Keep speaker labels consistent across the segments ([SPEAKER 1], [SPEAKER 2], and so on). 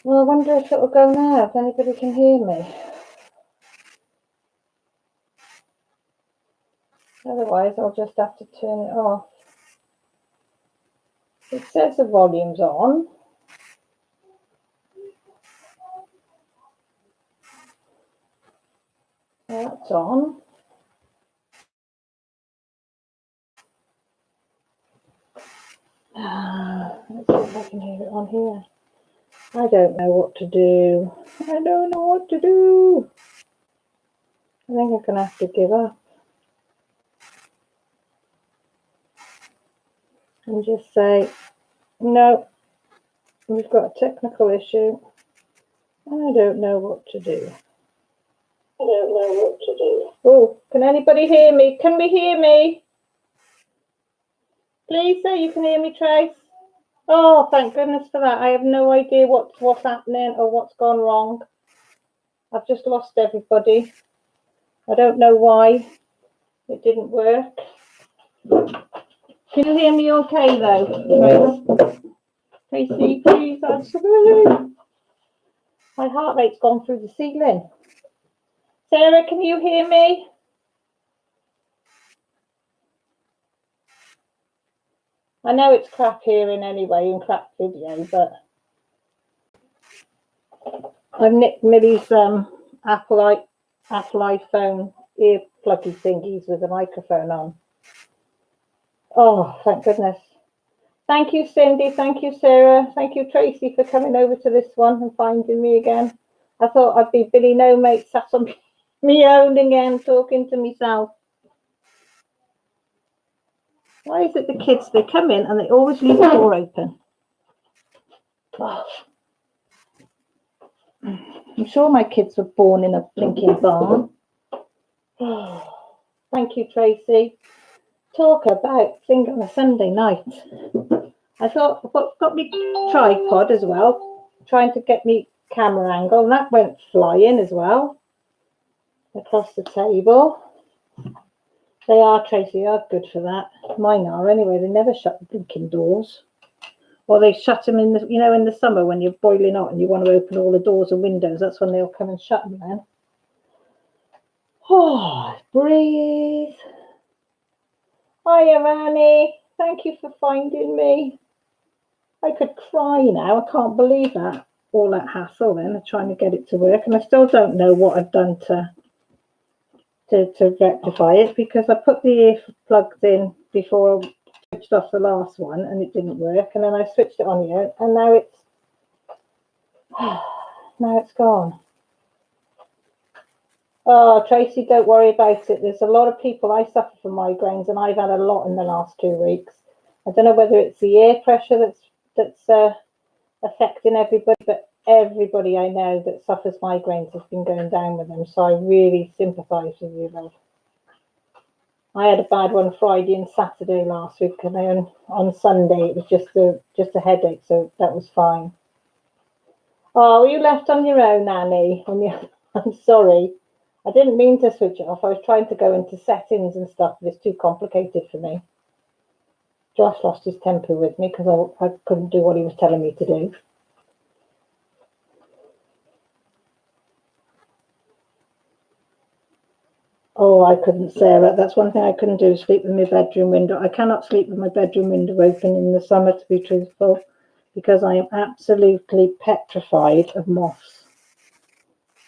[SPEAKER 1] Well, I wonder if it'll go now, if anybody can hear me. Otherwise, I'll just have to turn it off. It says the volume's on. That's on. Let's see if I can hear it on here. I don't know what to do. I don't know what to do. I think I'm going to have to give up and just say, no, we've got a technical issue. I don't know what to do. I don't know what to do. Oh, can anybody hear me? Can we hear me? Please say you can hear me, Trace. Oh, thank goodness for that. I have no idea what's happening or what's gone wrong. I've just lost everybody. I don't know why it didn't work. Can you hear me okay, though, Trace? Tracy, please answer me. My heart rate's gone through the ceiling. Sarah, can you hear me? I know it's crap hearing anyway and crap video, but I've nicked Millie's Apple iPhone ear pluggy thingies with the microphone on. Oh, thank goodness. Thank you, Cindy. Thank you, Sarah. Thank you, Tracy, for coming over to this one and finding me again. I thought I'd be Billy No Mate sat on me own again, talking to myself. Why is it the kids, they come in and they always leave the door open? Oh. I'm sure my kids were born in a blinking barn. Oh. Thank you, Tracy. Talk about thing on a Sunday night. I thought I've got my tripod as well, trying to get me camera angle, and that went flying as well across the table. They are, Tracy, are good for that. Mine are anyway. They never shut the blinking doors. Or they shut them in the, in the summer when you're boiling hot and you want to open all the doors and windows. That's when they'll come and shut them then. Oh, breathe. Hiya, Annie. Thank you for finding me. I could cry now. I can't believe that. All that hassle then of trying to get it to work. And I still don't know what I've done to rectify it, because I put the earplugs in before I switched off the last one and it didn't work. And then I switched it on here and now it's gone. Oh, Tracy, don't worry about it. There's a lot of people. I suffer from migraines and I've had a lot in the last 2 weeks. I don't know whether it's the air pressure that's affecting everybody, but everybody I know that suffers migraines has been going down with them. So I really sympathise with you, love. I had a bad one Friday and Saturday last week, and then on Sunday it was just a headache, so that was fine. Oh, you left on your own, Annie. I'm sorry. I didn't mean to switch it off. I was trying to go into settings and stuff, but it's too complicated for me. Josh lost his temper with me because I couldn't do what he was telling me to do. Oh, I couldn't, Sarah. That's one thing I couldn't do, sleep with my bedroom window. I cannot sleep with my bedroom window open in the summer, to be truthful, because I am absolutely petrified of moths.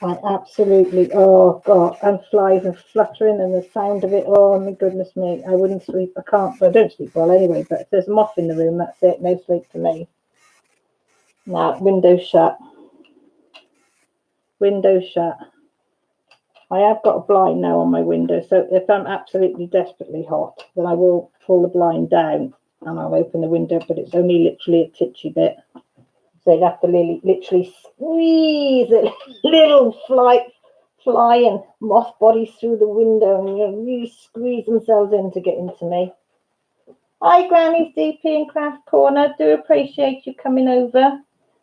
[SPEAKER 1] I absolutely, oh God, and flies and fluttering and the sound of it. Oh my goodness me, I wouldn't sleep. I don't sleep well anyway, but if there's a moth in the room, that's it. No sleep for me. Now, window shut. Window shut. I have got a blind now on my window, so if I'm absolutely desperately hot, then I will pull the blind down and I'll open the window, but it's only literally a titchy bit. So you'd have to literally squeeze a little flying moth bodies through the window and really squeeze themselves in to get into me. Hi, Granny's DP and Craft Corner. Do appreciate you coming over.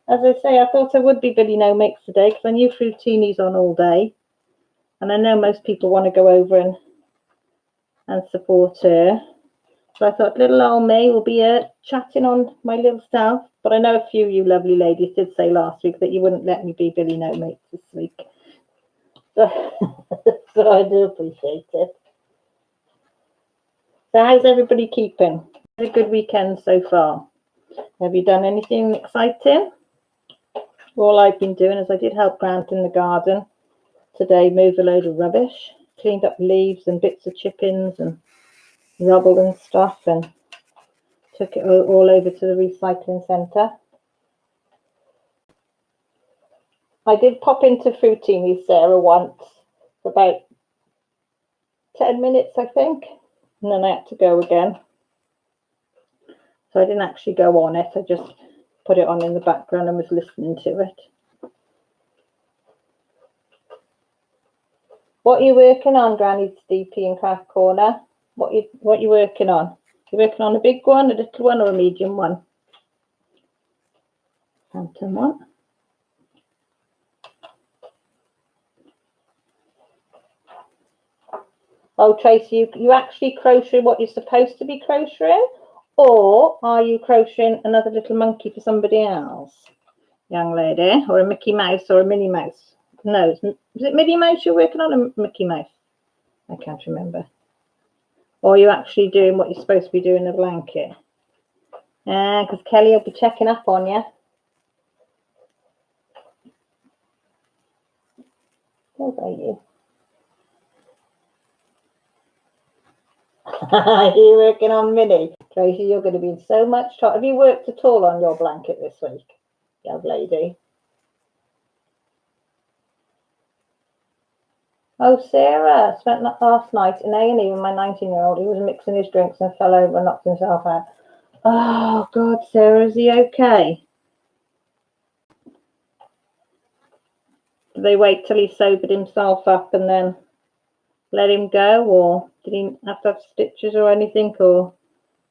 [SPEAKER 1] As I say, I thought I would be Billy No Makes today because I knew Fruitini's on all day. And I know most people want to go over and support her. So I thought little old me will be chatting on my little self. But I know a few of you lovely ladies did say last week that you wouldn't let me be Billy No Mates this week. So, so I do appreciate it. So how's everybody keeping? Had a good weekend so far. Have you done anything exciting? All I've been doing is I did help Grant in the garden today, move a load of rubbish, cleaned up leaves and bits of chippings and rubble and stuff, and took it all over to the recycling centre. I did pop into Fruitini with Sarah once for about 10 minutes, I think, and then I had to go again. So I didn't actually go on it, I just put it on in the background and was listening to it. What are you working on, Granny DP in Craft Corner? What you working on? You working on a big one, a little one, or a medium one? Phantom one. Oh, Tracy, you actually crocheting what you're supposed to be crocheting, or are you crocheting another little monkey for somebody else, young lady, or a Mickey Mouse or a Minnie Mouse? No, is it Minnie Mouse you're working on, or Mickey Mouse? I can't remember. Or are you actually doing what you're supposed to be doing in the blanket? Because Kelly will be checking up on you. Where are you? You're working on Minnie. Tracy, you're going to be in so much trouble. Have you worked at all on your blanket this week, young lady? Oh, Sarah, spent last night in A&E with my 19-year-old. He was mixing his drinks and fell over and knocked himself out. Oh, God, Sarah, is he okay? Did they wait till he sobered himself up and then let him go? Or did he have to have stitches or anything? Or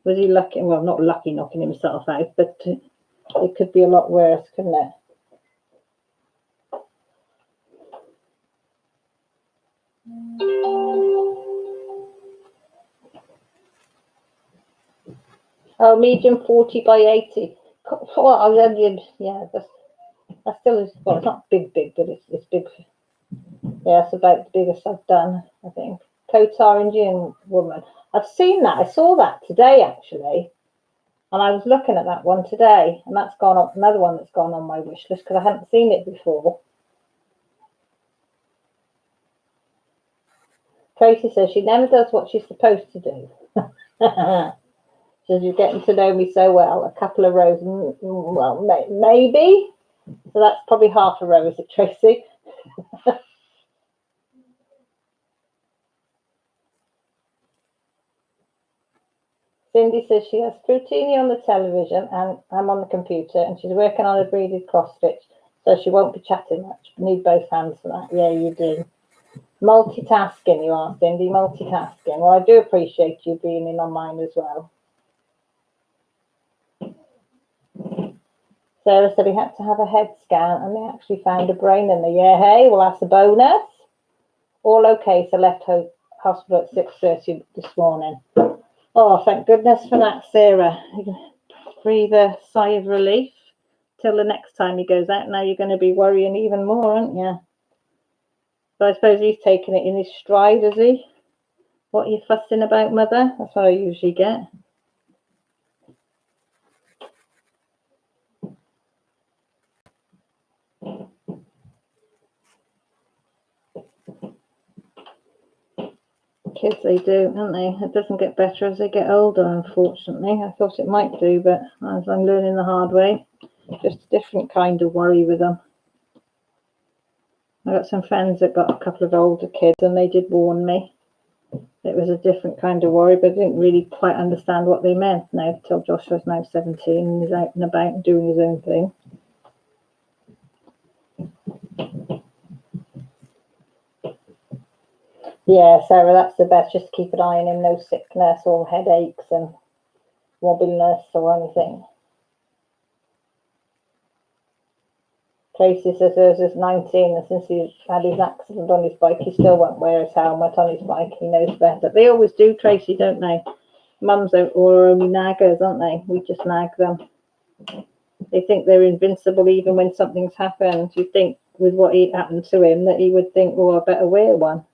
[SPEAKER 1] was he lucky? Well, not lucky knocking himself out, but it could be a lot worse, couldn't it? Oh, medium 40 by 80. Well, yeah, that's still, well, it's not big, but it's big. Yeah, it's about the biggest I've done, I think. Kotar Indian woman. I've seen that. I saw that today, actually. And I was looking at that one today. And that's gone on, another one that's gone on my wish list because I hadn't seen it before. Tracy says she never does what she's supposed to do. Says you're getting to know me so well. A couple of rows, well, maybe. So that's probably half a row, is it, Tracy? Cindy says she has Fruitini on the television and I'm on the computer and she's working on a beaded cross stitch, so she won't be chatting much. You need both hands for that. Yeah, you do. Multitasking, you are, Cindy, multitasking. Well, I do appreciate you being in on mine as well. Sarah said he had to have a head scan and they actually found a brain in there. Yeah, hey, well, that's a bonus. All okay, so left hospital at 6:30 this morning. Oh, thank goodness for that, Sarah. You can breathe a sigh of relief till the next time he goes out. Now you're going to be worrying even more, aren't you? So I suppose he's taking it in his stride, is he? What are you fussing about, Mother? That's what I usually get. Kids, they do, don't they? It doesn't get better as they get older, unfortunately. I thought it might do, but as I'm learning the hard way, just a different kind of worry with them. I got some friends that got a couple of older kids and they did warn me. It was a different kind of worry, but I didn't really quite understand what they meant now till Joshua's now 17 and he's out and about and doing his own thing. Yeah, Sarah, that's the best. Just keep an eye on him. No sickness or headaches and wobbliness or anything. Tracy says hers is 19 and since he had his accident on his bike, he still won't wear his helmet on his bike. He knows better. They always do, Tracy, don't they? Mums are only naggers, aren't they? We just nag them. They think they're invincible even when something's happened. You think with what happened to him that he would think, oh, I better wear one.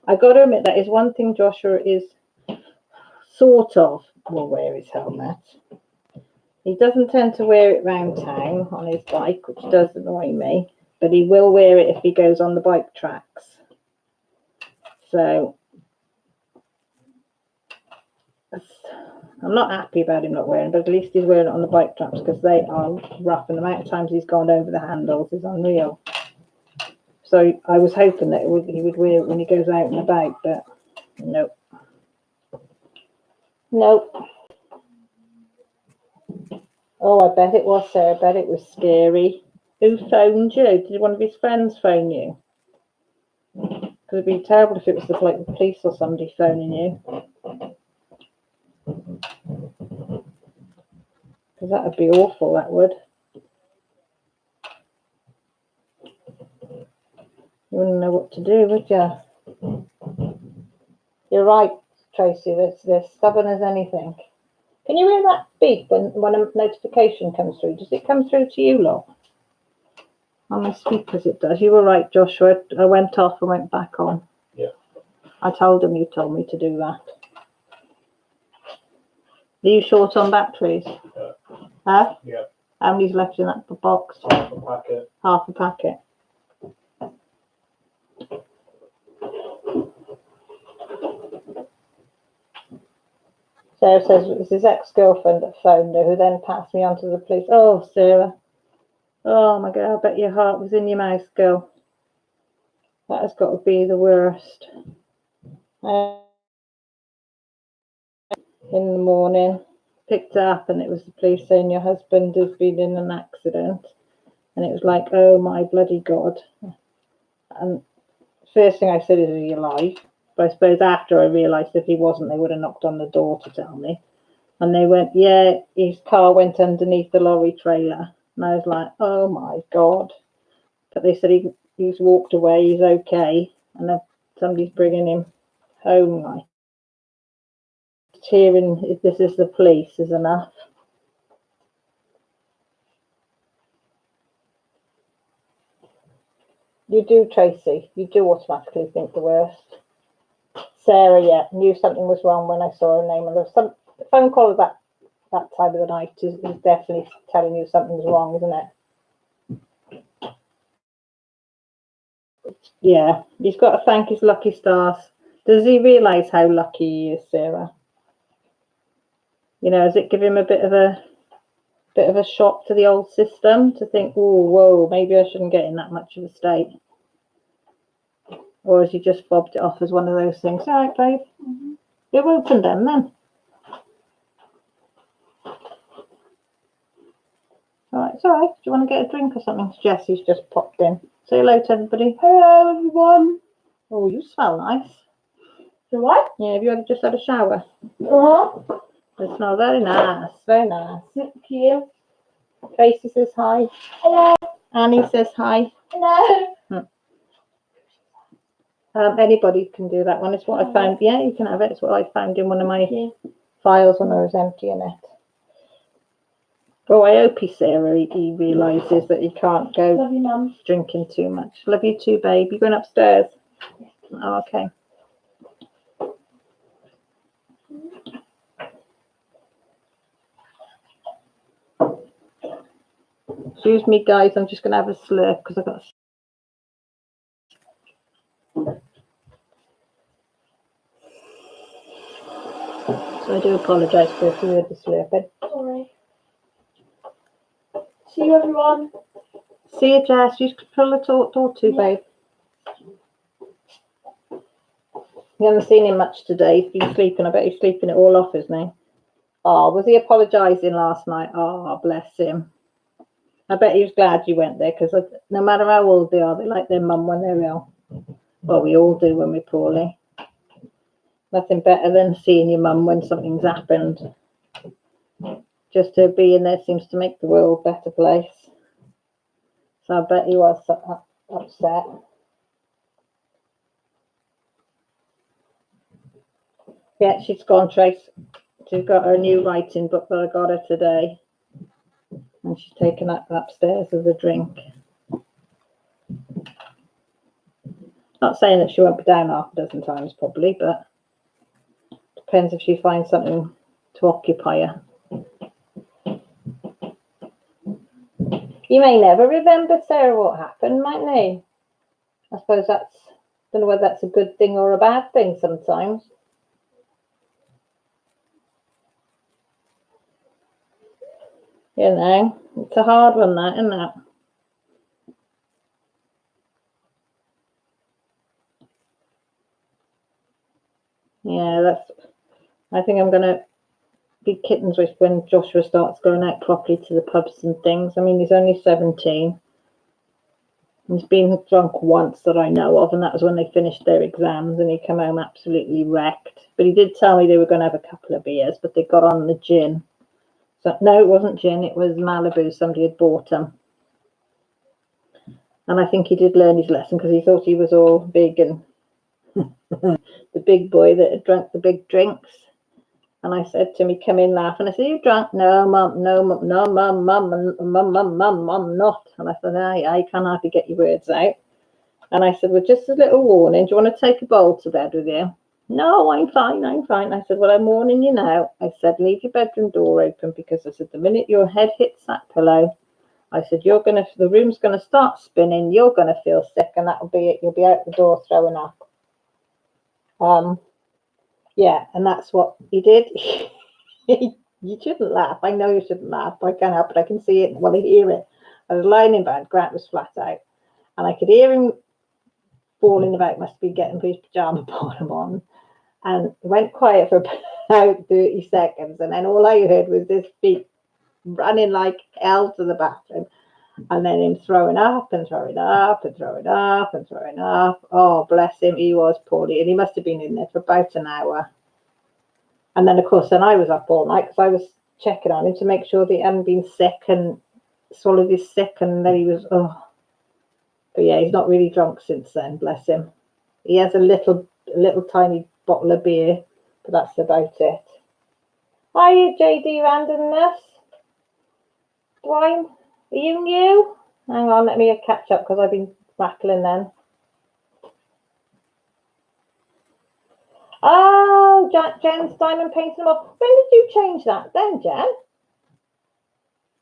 [SPEAKER 1] I got to admit, that is one thing Joshua is sort of will wear his helmet. He doesn't tend to wear it round town on his bike, which does annoy me, but he will wear it if he goes on the bike tracks. So I'm not happy about him not wearing, but at least he's wearing it on the bike tracks because they are rough, and the amount of times he's gone over the handles is unreal. So I was hoping that he would wear it when he goes out and about, but nope. Nope. Oh, I bet it was, Sarah. I bet it was scary. Who phoned you? Did one of his friends phone you? Because it'd be terrible if it was like the police or somebody phoning you. Because that would be awful, that would. You wouldn't know what to do, would you? You're right, Tracy. They're stubborn as anything. Can you hear that beep when a notification comes through? Does it come through to you lot? On my speakers it does. You were right, Joshua. I went off and went back on.
[SPEAKER 2] Yeah.
[SPEAKER 1] I told him you told me to do that. Are you short on batteries?
[SPEAKER 2] Yeah.
[SPEAKER 1] Huh?
[SPEAKER 2] Yeah.
[SPEAKER 1] How many's left in that box?
[SPEAKER 2] Half a packet.
[SPEAKER 1] Half a packet. Sarah says it was his ex-girlfriend that phoned her, who then passed me on to the police. Oh, Sarah. Oh, my God, I bet your heart was in your mouth, girl. That has got to be the worst. In the morning, picked it up, and it was the police saying your husband has been in an accident. And it was like, oh, my bloody God. And first thing I said is, are you alive? But I suppose after I realised if he wasn't, they would have knocked on the door to tell me. And they went, yeah, his car went underneath the lorry trailer. And I was like, oh my God. But they said he's walked away, he's okay. And then somebody's bringing him home. Like, hearing if this is the police is enough. You do, Tracy. You do automatically think the worst. Sarah, yeah, knew something was wrong when I saw her name. And there was some phone call at that time of the night is definitely telling you something's wrong, isn't it? Yeah, he's got to thank his lucky stars. Does he realise how lucky he is, Sarah? You know, does it give him a bit of a shock to the old system to think, oh, whoa, maybe I shouldn't get in that much of a state? Or has he just fobbed it off as one of those things? All right, babe. Mm-hmm. You've opened them then. All right, it's all right. Do you want to get a drink or something? Jessie's just popped in. Say hello to everybody. Hello, everyone. Oh, you smell nice. Do what? Yeah, have you just had a shower? Uh-huh. They smell very nice. Very nice. Thank you. Tracy says hi. Hello. Annie says hi. Hello. Anybody can do that one. It's what I found. Yeah, you can have it. It's what I found in one of my files when I was emptying it. Oh, I hope Sarah, he realises that he can't go Love you, Mum. Drinking too much. Love you too, babe. You going upstairs? Oh, okay. Excuse me, guys. I'm just going to have a slurp because I've got. So I do apologise for if you heard the slurping. Sorry. See you, everyone. See you, Jess. You can pull the door too, babe. You haven't seen him much today. He's been sleeping. I bet he's sleeping it all off, isn't he? Oh, was he apologising last night? Oh, bless him. I bet he was glad you went there because no matter how old they are, they like their mum when they're ill. Well, we all do when we're poorly. Nothing better than seeing your mum when something's happened. Just to be in there seems to make the world a better place. So I bet he was upset. Yeah, she's gone, Trace. She's got her new writing book that I got her today. And she's taken that upstairs as a drink. Not saying that she won't be down half a dozen times probably, but depends if she finds something to occupy her. You may never remember, Sarah, what happened, mightn't you? I suppose that's, don't know whether that's a good thing or a bad thing sometimes. You know, it's a hard one, that, isn't it? Yeah, I think I'm going to be kittens with when Joshua starts going out properly to the pubs and things. I mean, he's only 17. He's been drunk once that I know of, and that was when they finished their exams, and he came home absolutely wrecked. But he did tell me they were going to have a couple of beers, but they got on the gin. So, no, it wasn't gin, it was Malibu. Somebody had bought him. And I think he did learn his lesson because he thought he was all big and the big boy that had drunk the big drinks. And I said to him, he come in laughing. I said, you drunk? No, mum, no, mum, no, mum, mum, not. And I said, I can't hardly get your words out. And I said, well, just a little warning. Do you want to take a bowl to bed with you? No, I'm fine. I said, well, I'm warning you now. I said, leave your bedroom door open because I said, the minute your head hits that pillow, I said, the room's going to start spinning. You're going to feel sick and that'll be it. You'll be out the door throwing up. Yeah, and that's what he did. You shouldn't laugh. I know you shouldn't laugh. I can't help it. I can see it. Well, I hear it. I was lying in bed. Grant was flat out. And I could hear him falling about. Must be getting his pyjama bottom on. And it went quiet for about 30 seconds. And then all I heard was his feet running like hell to the bathroom. And then him throwing up and throwing up and throwing up and throwing up. Oh, bless him. He was poorly. And he must have been in there for about an hour. And then, of course, then I was up all night because I was checking on him to make sure that he hadn't been sick and swallowed his sick. And then he was, But yeah, he's not really drunk since then, bless him. He has a little tiny bottle of beer, but that's about it. Hiya, JD Randomness. Dwayne, are you new? Hang on, let me catch up because I've been rattling then. Oh, Jen's diamond painting them up. When did you change that then, Jen?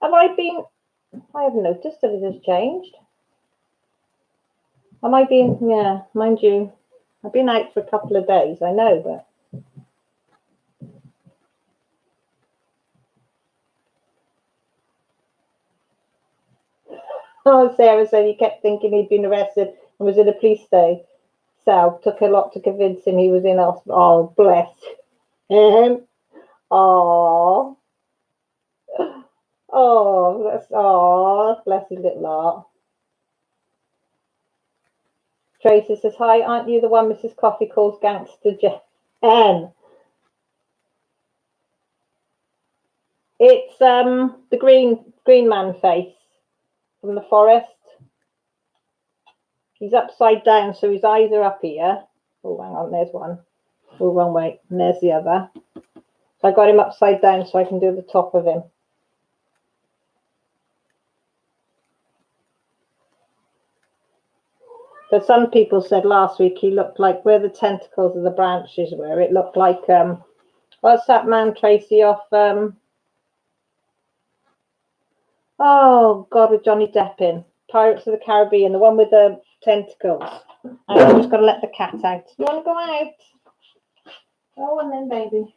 [SPEAKER 1] I haven't noticed that it has changed. Yeah, mind you, I've been out for a couple of days, I know, but. Oh, Sarah said he kept thinking he'd been arrested and was in a police cell. Took a lot to convince him he was in hospital. Oh, bless him. Oh, bless his little heart. Tracy says, hi, aren't you the one Mrs. Coffee calls Gangster Jen? It's the green man face from the forest. He's upside down, so his eyes are up here. Oh, hang on, there's one. Oh, wrong way. And there's the other. So I got him upside down so I can do the top of him. But some people said last week he looked like where the tentacles of the branches were. It looked like, what's that man, Tracy, off, oh, God, with Johnny Depp in. Pirates of the Caribbean, the one with the tentacles. I've just got to let the cat out. You want to go out? Go on then, baby.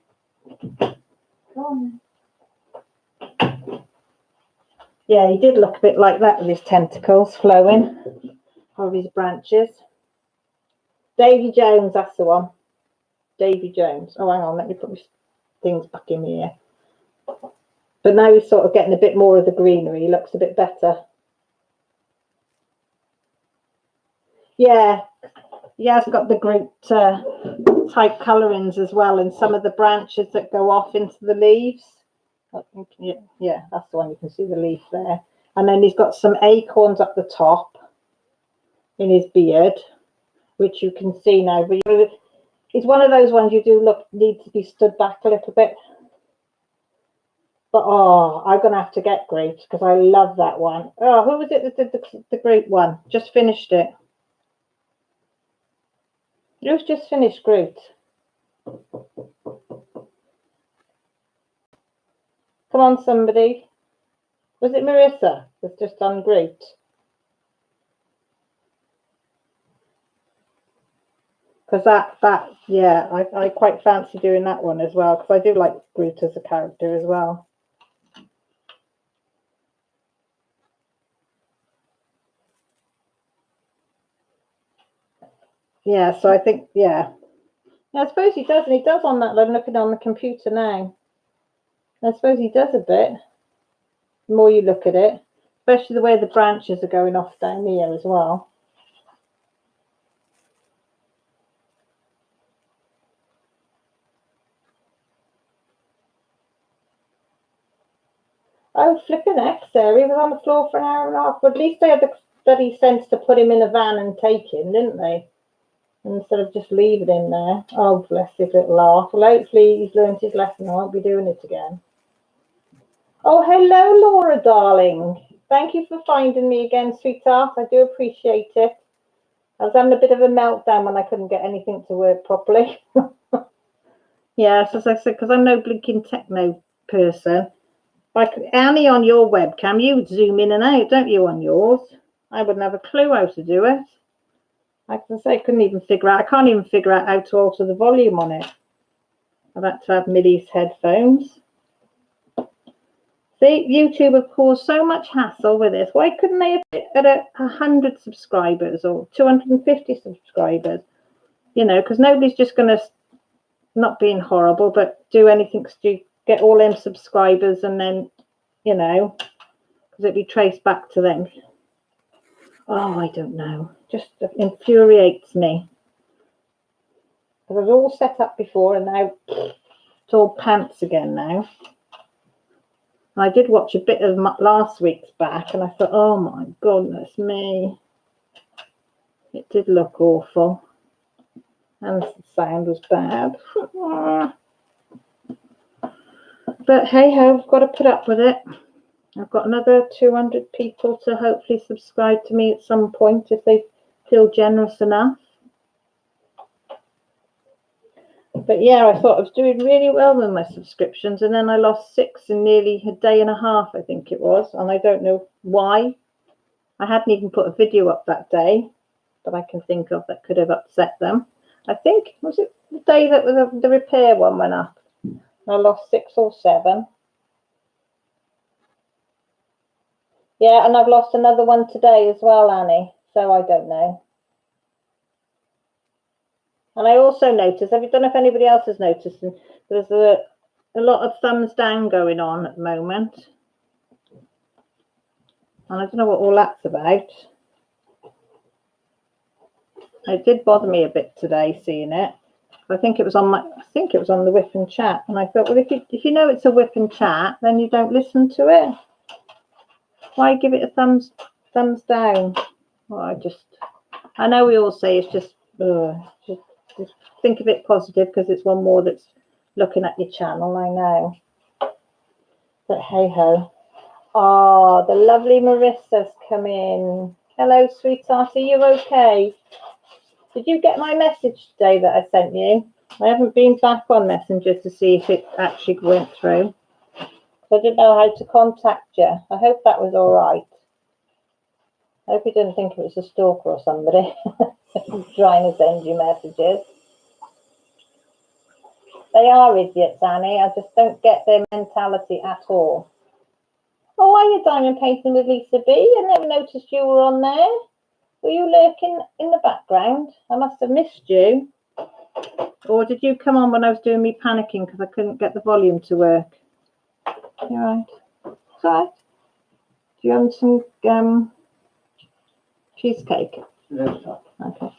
[SPEAKER 1] Go on then. Yeah, he did look a bit like that with his tentacles flowing over his branches. Davy Jones, that's the one. Davy Jones. Oh, hang on, let me put my things back in here. But now he's sort of getting a bit more of the greenery. He looks a bit better. Yeah, he has got the Groot type colourings as well, and some of the branches that go off into the leaves. Yeah, that's the one. You can see the leaf there. And then he's got some acorns up the top in his beard, which you can see now. But it's one of those ones you do need to be stood back a little bit. But oh, I'm gonna have to get Groot because I love that one. Oh, who was it that did the Groot one? Just finished it. Who's just finished Groot? Come on, somebody. Was it Marissa that's just done Groot? Because yeah, I quite fancy doing that one as well, because I do like Groot as a character as well. Yeah, so I think, yeah. I suppose he does, and he does on that. I'm looking on the computer now. I suppose he does a bit. The more you look at it, especially the way the branches are going off down here as well. Oh, flipping heck, Sarah. He was on the floor for an hour and a half. But at least they had the bloody sense to put him in a van and take him, didn't they? Instead of just leaving him there. Oh, bless his little laugh. Well, hopefully he's learned his lesson. I won't be doing it again. Oh, hello, Laura, darling. Thank you for finding me again, sweetheart. I do appreciate it. I was having a bit of a meltdown when I couldn't get anything to work properly. Yes, as I said, because I'm no blinking techno person. Like Annie on your webcam, you would zoom in and out, don't you, on yours? I wouldn't have a clue how to do it. Like I say, I can't even figure out how to alter the volume on it. I've had to have Millie's headphones. See, YouTube have caused so much hassle with this. Why couldn't they have it at 100 subscribers or 250 subscribers? You know, because nobody's just going to, not being horrible, but do anything to get all them subscribers and then, you know, because it'd be traced back to them. Oh, I don't know. Just infuriates me. Because it was all set up before and now it's all pants again now. I did watch a bit of last week's back and I thought, oh my goodness me. It did look awful. And the sound was bad. But hey ho, I've got to put up with it. I've got another 200 people to hopefully subscribe to me at some point if they feel generous enough. But yeah, I thought I was doing really well with my subscriptions, and then I lost 6 in nearly a day and a half, I think it was, and I don't know why. I hadn't even put a video up that day that I can think of that could have upset them. I think, was it the day that the repair one went up? I lost 6 or 7. Yeah, and I've lost another one today as well, Annie, so I don't know. And I also noticed, I don't know if anybody else has noticed, there's a lot of thumbs down going on at the moment. And I don't know what all that's about. It did bother me a bit today seeing it. I think it was on the whip and chat. And I thought, well, if you know it's a whip and chat, then you don't listen to it. Why give it a thumbs down? Well, I know we all say it's just think of it positive because it's one more that's looking at your channel, I know. But hey ho. Oh, the lovely Marissa's come in. Hello, sweetheart. Are you okay? Did you get my message today that I sent you? I haven't been back on Messenger to see if it actually went through. I didn't know how to contact you. I hope that was all right. I hope you didn't think it was a stalker or somebody trying to send you messages. They are idiots, Annie. I just don't get their mentality at all. Oh, are you diamond painting with Lisa B? I never noticed you were on there. Were you lurking in the background? I must have missed you. Or did you come on when I was doing me panicking because I couldn't get the volume to work? You're right. It's all right. Do you want some cheesecake?
[SPEAKER 2] Yes.
[SPEAKER 1] Okay.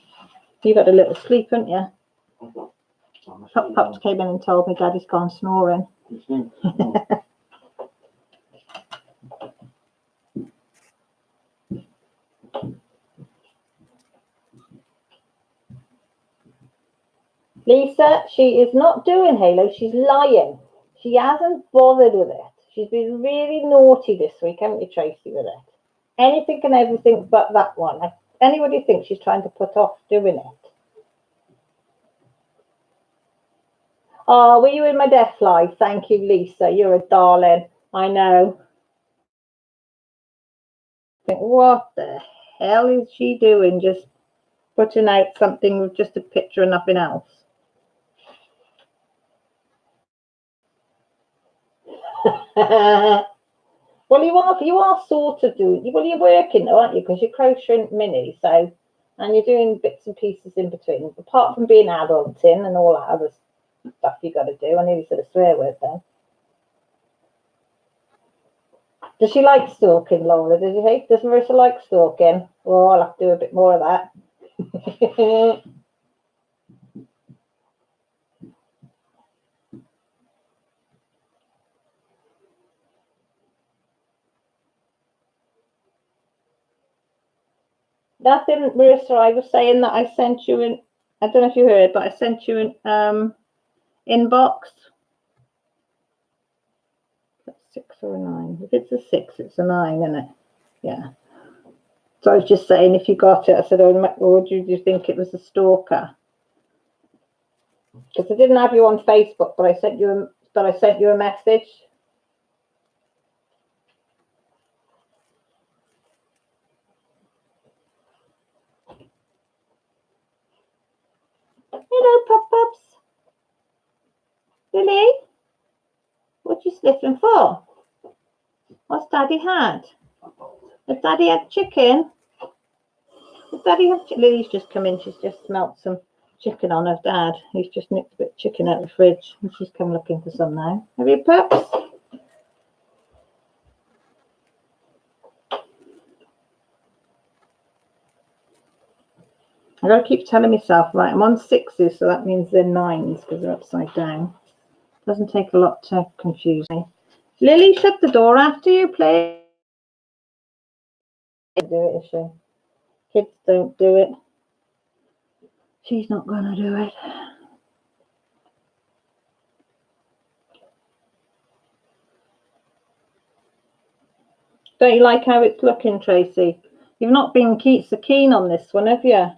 [SPEAKER 1] You've had a little sleep, haven't you? Pops came in and told me Daddy's gone snoring. Lisa, she is not doing Halo. She's lying. She hasn't bothered with it. She's been really naughty this week, haven't you, Tracy, with it? Anything and everything but that one. If anybody thinks she's trying to put off doing it. Oh, were you in my death live? Thank you, Lisa. You're a darling. I know. What the hell is she doing? Just putting out something with just a picture and nothing else. Well, you are sort of doing. Well, you're working, though, aren't you? Because you're crocheting mini, so, and you're doing bits and pieces in between. Apart from being adulting and all that other stuff you got to do. I nearly said a swear word then. Does she like stalking, Laura? Does Marissa like stalking? Oh, I'll have to do a bit more of that. Nothing, Marissa. I was saying that I sent you an. I don't know if you heard, but I sent you an inbox. That's 6 or a 9. If it's a 6, it's a 9, isn't it? Yeah. So I was just saying, if you got it, I said, or do you think it was a stalker? Because I didn't have you on Facebook, but I sent you a message. Hello, Pop-Pops. Lily? What you sniffing for? What's Daddy had? Has Daddy had chicken? Has Daddy had chicken? Lily's just come in. She's just smelt some chicken on her dad. He's just nicked a bit of chicken out of the fridge. And she's come looking for some now. Have you, Pups? I gotta keep telling myself, right, I'm on 6s, so that means they're 9s because they're upside down. Doesn't take a lot to confuse me. Lily, shut the door after you, please. Do it, is she? Kids don't do it. She's not gonna do it. Don't you like how it's looking, Tracy? You've not been so keen on this one, have you?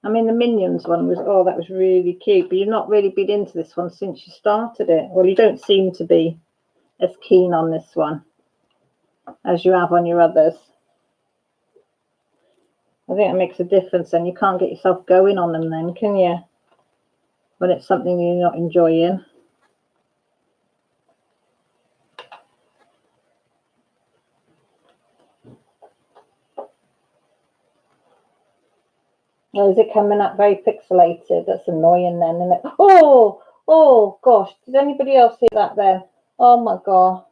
[SPEAKER 1] I mean, the Minions one was, oh, that was really cute, but you've not really been into this one since you started it. Well, you don't seem to be as keen on this one as you have on your others. I think it makes a difference, and you can't get yourself going on them then, can you? When it's something you're not enjoying. Oh, is it coming up very pixelated? That's annoying then, isn't it? Oh gosh, did anybody else see that then? Oh my god.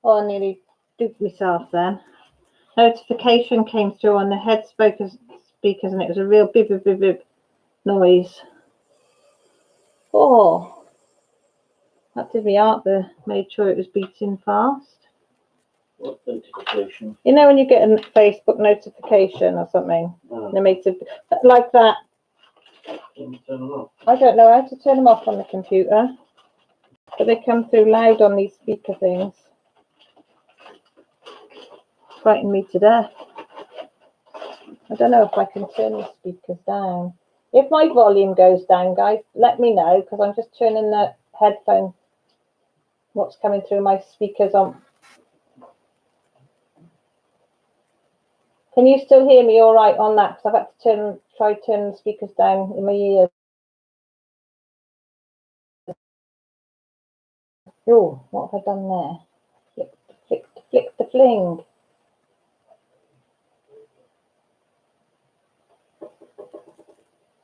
[SPEAKER 1] Oh, I nearly duped myself then. Notification came through on the head speakers and it was a real bip bip bip bip noise. Oh, that did me out there. Made sure it was beating fast.
[SPEAKER 2] What notification?
[SPEAKER 1] You know when you get a Facebook notification or something, and it makes it like that.
[SPEAKER 2] Can you turn them off?
[SPEAKER 1] I don't know how to turn them off on the computer, but they come through loud on these speaker things. Frightened me to death. I don't know if I can turn the speakers down. If my volume goes down, guys, let me know, because I'm just turning the headphone, what's coming through my speakers on. Can you still hear me all right on that? Because I've had to try turn the speakers down in my ears. Oh, what have I done there? Flick the fling.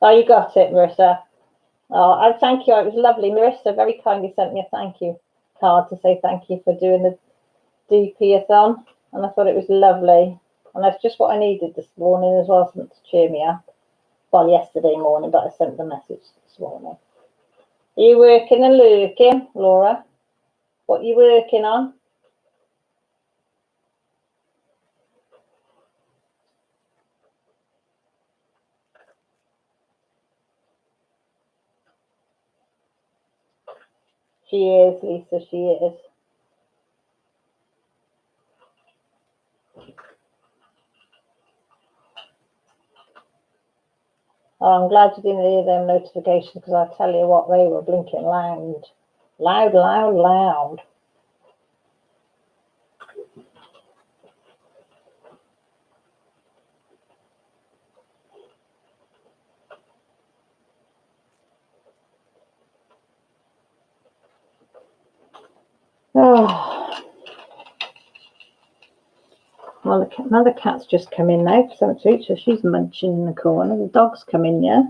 [SPEAKER 1] Oh, you got it, Marissa. Oh, I thank you. It was lovely. Marissa very kindly sent me a thank you card to say thank you for doing the DP-a-thon, and I thought it was lovely. And that's just what I needed this morning as well, something to cheer me up. Well, yesterday morning, but I sent the message this morning. Are you working and lurking, Laura? What are you working on? She is, Lisa, she is. Oh, I'm glad you didn't hear them notifications, because I tell you what, they were blinking loud. Loud, loud, loud. Oh, well, another cat's just come in now for some food, so she's munching in the corner. The dog's come in, yeah.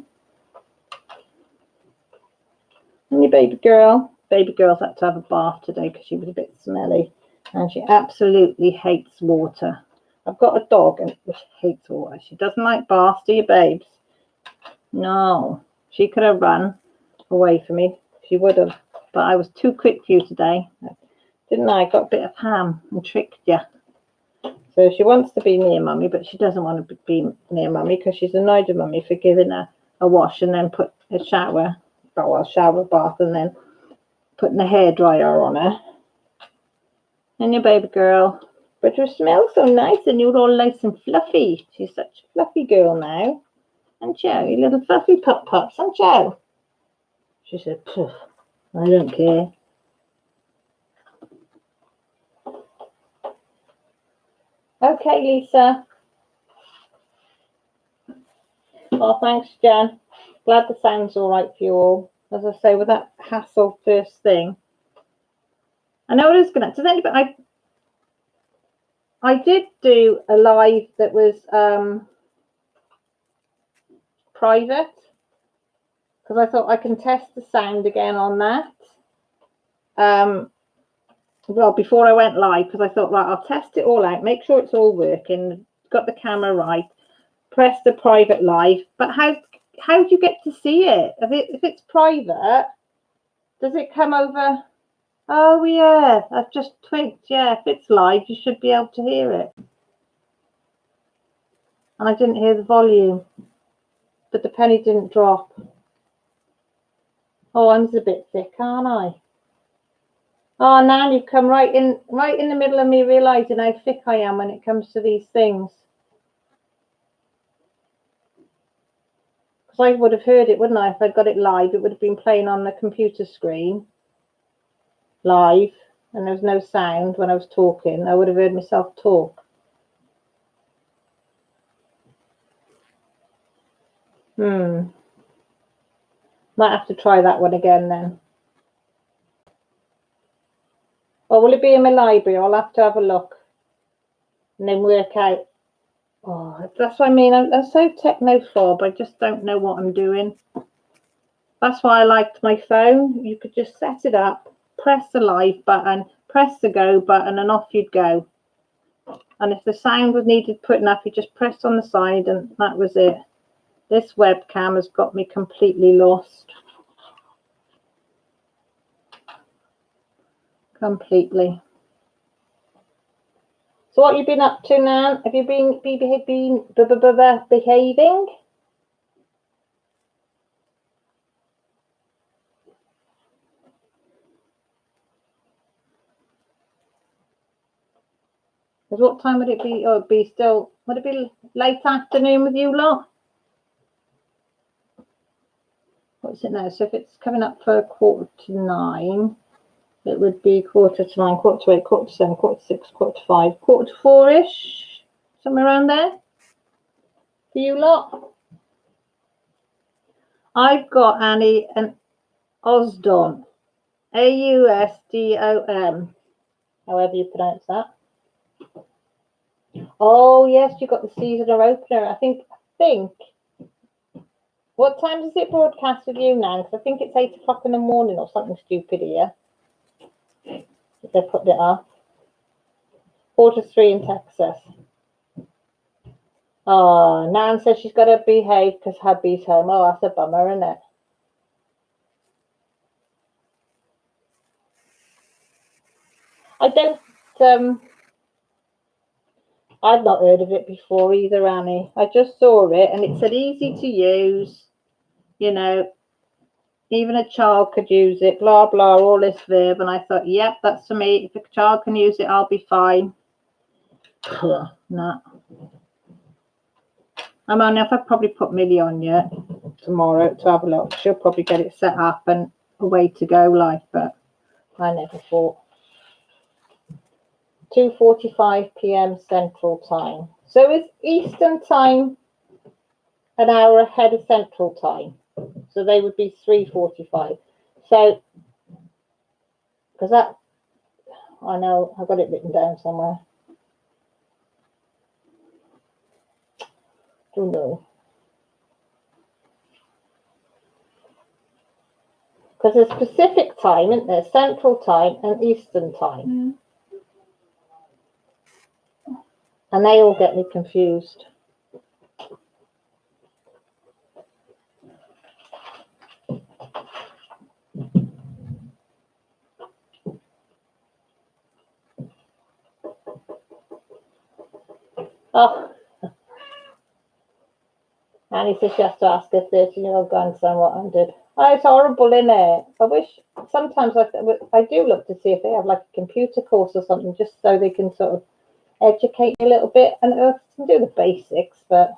[SPEAKER 1] And your baby girl. Baby girl's had to have a bath today because she was a bit smelly, and she absolutely hates water. I've got a dog and she hates water. She doesn't like baths, do you, babes? No. She could have run away from me. She would have. But I was too quick for you today. Didn't I? Got a bit of ham and tricked you. So she wants to be near mummy, but she doesn't want to be near mummy because she's annoyed with mummy for giving her a wash and then put a shower, well, a shower bath, and then putting a hairdryer on her. And your baby girl. But you smell so nice and you're all nice and fluffy. She's such a fluffy girl now. Aren't you? You little fluffy pups, aren't you? She said, I don't care. Okay, Lisa. Oh, thanks, Jan. Glad the sound's all right for you all. As I say, with that hassle first thing. I know it is going to. Does anybody? I did do a live that was private because I thought I can test the sound again on that. Well, before I went live, because I thought, right, I'll test it all out, make sure it's all working, got the camera right, press the private live. But how do you get to see it? If it's private, does it come over? Oh yeah, I've just twigged. Yeah, if it's live, you should be able to hear it. And I didn't hear the volume, but the penny didn't drop. Oh, I'm a bit thick, aren't I? Oh, now you've come right in the middle of me realising how thick I am when it comes to these things. Because I would have heard it, wouldn't I? If I'd got it live, it would have been playing on the computer screen live, and there was no sound when I was talking. I would have heard myself talk. Might have to try that one again then. Or will it be in my library? I'll have to have a look and then work out. Oh, that's what I mean. I'm so technophobe. I just don't know what I'm doing. That's why I liked my phone. You could just set it up, press the live button, press the go button, and off you'd go. And if the sound was needed putting up, you just pressed on the side, and that was it. This webcam has got me completely lost. Completely. So what have you been up to, Nan? Have you been behaving? Because what time would it be? Oh, it'd be still, would it be late afternoon with you lot? What's it now? So if it's coming up for 9:15, it would be 9:45, 8:45, 7:45, 6:45, 5:45, 4:45-ish, somewhere around there for you lot. I've got Annie and Osdom, Ausdom, however you pronounce that. Oh yes, you got the seasonal opener. I think. What time does it broadcast with you now? Because I think it's 8 o'clock in the morning or something stupid here. If they put it up. 4:45 in Texas. Oh, Nan says she's got to behave because hubby's home. Oh, that's a bummer, isn't it? I don't. I'd not heard of it before either, Annie. I just saw it and it said easy to use. You know, Even a child could use it, blah, blah, all this verb. And I thought, yep, that's for me. If a child can use it, I'll be fine. No. I'm on enough. I'll probably put Millie on yet tomorrow to have a look. She'll probably get it set up and away to go like, but I never thought. 2:45 p.m. Central Time. So is Eastern Time an hour ahead of Central Time? So they would be 3:45. So, because that, I know, I've got it written down somewhere. Don't know. Because there's Pacific Time, isn't there? Central Time and Eastern Time. And they all get me confused. Oh, Annie says she has to ask her 13-year-old grandson what I did. Oh, it's horrible, isn't it? I wish sometimes I do look to see if they have like a computer course or something, just so they can sort of educate you a little bit, and I can do the basics, but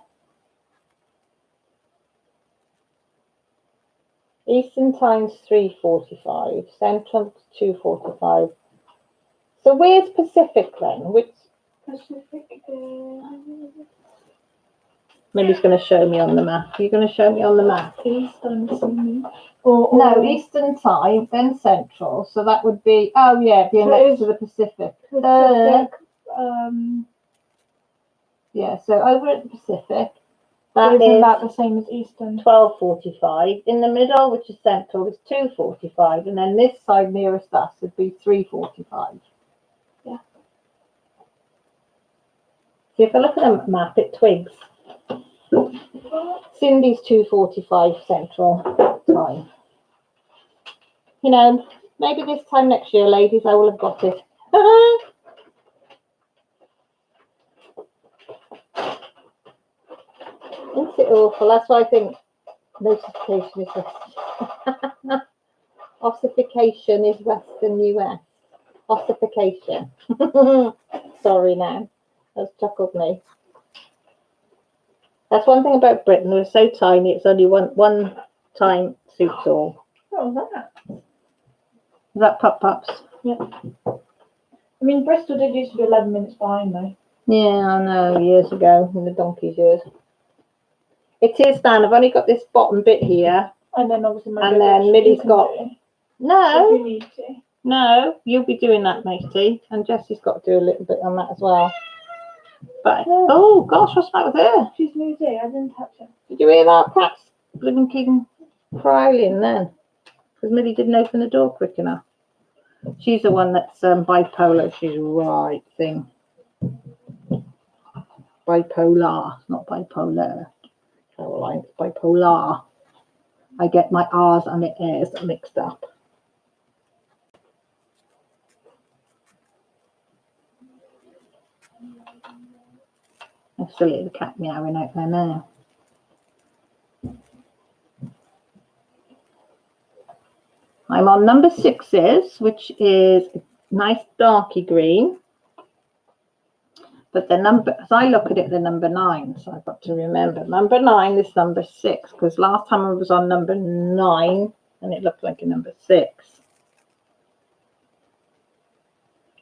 [SPEAKER 1] Eastern Time's 3:45, Central 2:45. So where's Pacific then? Which
[SPEAKER 3] Pacific
[SPEAKER 1] Millie's going to show me on the map. Are you going to show me on the map?
[SPEAKER 3] Eastern Time.
[SPEAKER 1] No, Eastern Time, then Central. So that would be, oh yeah, it'd be
[SPEAKER 3] So
[SPEAKER 1] next to the Pacific.
[SPEAKER 3] Pacific.
[SPEAKER 1] Yeah, so over at the Pacific,
[SPEAKER 3] Isn't
[SPEAKER 1] that
[SPEAKER 3] that
[SPEAKER 1] is
[SPEAKER 3] the same as Eastern?
[SPEAKER 1] 12:45. In the middle, which is Central, is 2:45, and then this side nearest us would be 3:45.
[SPEAKER 3] Yeah.
[SPEAKER 1] See, if I look at the map, it twigs. Cindy's 2:45 Central Time. You know, maybe this time next year, ladies, I will have got it. Isn't it awful? That's why I think notification is Western. Ossification is Western US. Ossification. Sorry now. That's chuckled me. That's one thing about Britain. We're so tiny. It's only one time suits all.
[SPEAKER 3] What was that?
[SPEAKER 1] Is that pups?
[SPEAKER 3] Yeah. I mean, Bristol did used to be 11 minutes behind though.
[SPEAKER 1] Yeah, I know. Years ago, in the donkey's years. It is, Dan. I've only got this bottom bit here.
[SPEAKER 3] And then obviously my
[SPEAKER 1] And then Millie's got...
[SPEAKER 3] If
[SPEAKER 1] No.
[SPEAKER 3] you need to.
[SPEAKER 1] No, you'll be doing that, matey. And Jessie's got to do a little bit on that as well. But, oh, gosh, what's that with her?
[SPEAKER 3] She's moved it. I didn't touch it.
[SPEAKER 1] Did you hear that? Perhaps living keeping prowling then. Because Millie didn't open the door quick enough. She's the one that's bipolar. She's right thing. Bipolar, not bipolar. Caroline, it's bipolar. I get my R's and the A's mixed up. I've still hear the cat meowing out there now. I'm on number 6's, which is a nice darky green. But the number, as I look at it, the number 9. So I've got to remember number 9 is number 6, because last time I was on number 9 and it looked like a number 6.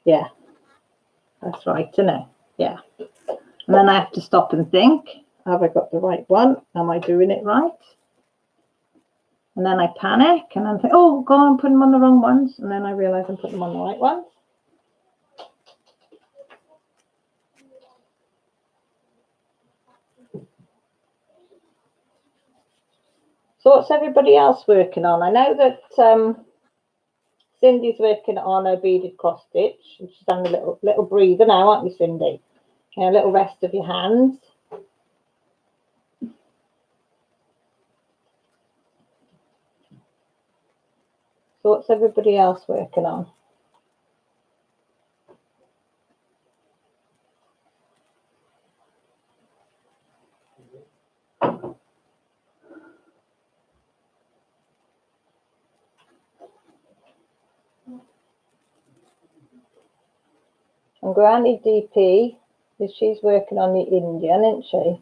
[SPEAKER 1] Yeah, that's right, isn't it? Yeah. And then I have to stop and think, have I got the right one? Am I doing it right? And then I panic and then think, oh, God, I'm putting them on the wrong ones. And then I realise I'm putting them on the right ones. So what's everybody else working on? I know that Cindy's working on a beaded cross stitch. And she's having a little breather now, aren't you, Cindy? And a little rest of your hands. So what's everybody else working on? And Granny DP, she's working on the Indian, isn't she?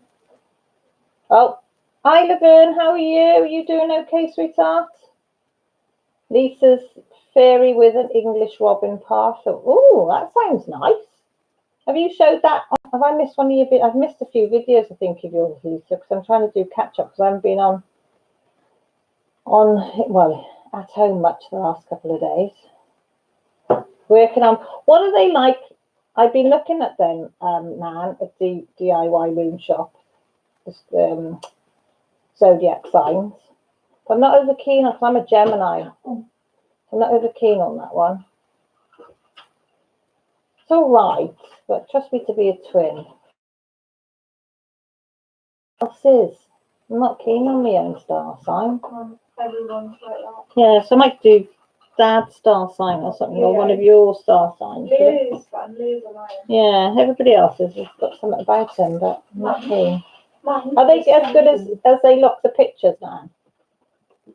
[SPEAKER 1] Oh, hi Laverne, how are you? You doing okay, sweetheart? Lisa's fairy with an English robin partial. Oh, that sounds nice. Have you showed that? Have I missed one of your videos? I've missed a few videos, I think, of yours, Lisa, because I'm trying to do catch up because I haven't been on well, at home much the last couple of days. Working on, what are they like? I've been looking at them, Nan, at the DIY loom shop, zodiac signs. But I'm not over keen on, because I'm a Gemini. I'm not over keen on that one. It's all right, but trust me to be a twin. Else is. I'm not keen on my own star sign.
[SPEAKER 3] Everyone's like that.
[SPEAKER 1] Yeah, so I might do Dad's star sign or something, or one of your star signs.
[SPEAKER 3] Liz a lion.
[SPEAKER 1] Yeah, everybody else has got something about them, but I'm not keen.
[SPEAKER 3] Mine
[SPEAKER 1] Are they
[SPEAKER 3] is
[SPEAKER 1] as good as they look the pictures now?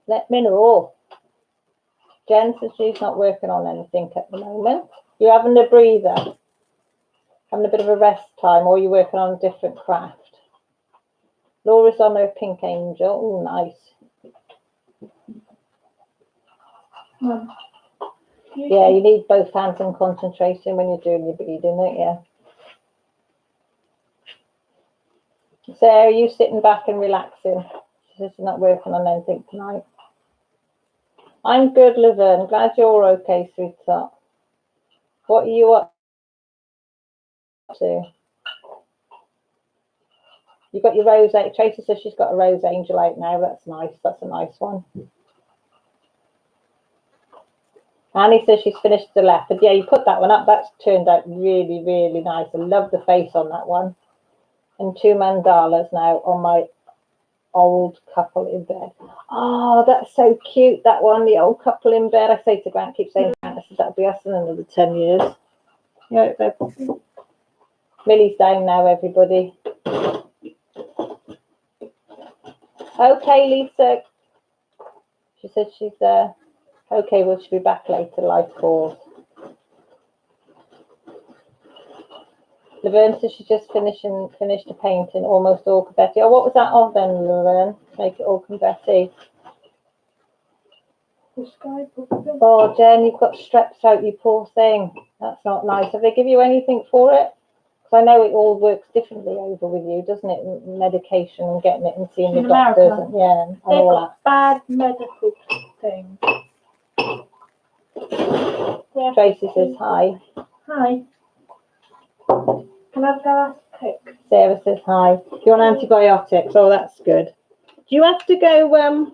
[SPEAKER 1] Let me know. Jen says she's not working on anything at the moment. You're having a breather, having a bit of a rest time, or you're working on a different craft. Laura's on her pink angel. Oh, nice. Yeah, you need both hands and concentration when you're doing your beading, don't you? Sarah, are you sitting back and relaxing? She's not working on anything tonight. I'm good, Laverne. Glad you're okay, sweetheart. What are you up to? You got your rose angel. Tracy says she's got a rose angel out now. That's nice. That's a nice one. Annie says she's finished the leopard. Yeah, you put that one up. That's turned out really, really nice. I love the face on that one. And 2 mandalas now on my old couple in bed. Oh, that's so cute, that one, the old couple in bed. I say to Grant, keep saying Grant, that'll be us in another 10 years. Yeah, Millie's down now, everybody. Okay, Lisa. She said she's okay, well, she'll be back later, life calls. Laverne says she just finished the painting, almost all confetti. Oh, what was that of then, Laverne? Make it all confetti. Oh, Jen, you've got strep throat, you poor thing. That's not nice. Have they give you anything for it? Because I know it all works differently over with you, doesn't it? Medication and getting it and seeing the doctors. And, yeah, and all that.
[SPEAKER 3] Bad medical things. Yeah.
[SPEAKER 1] Tracy says hi.
[SPEAKER 3] Hi. Can I have a pick?
[SPEAKER 1] Sarah says hi. Do you want antibiotics? Oh, that's good. Do you have to go,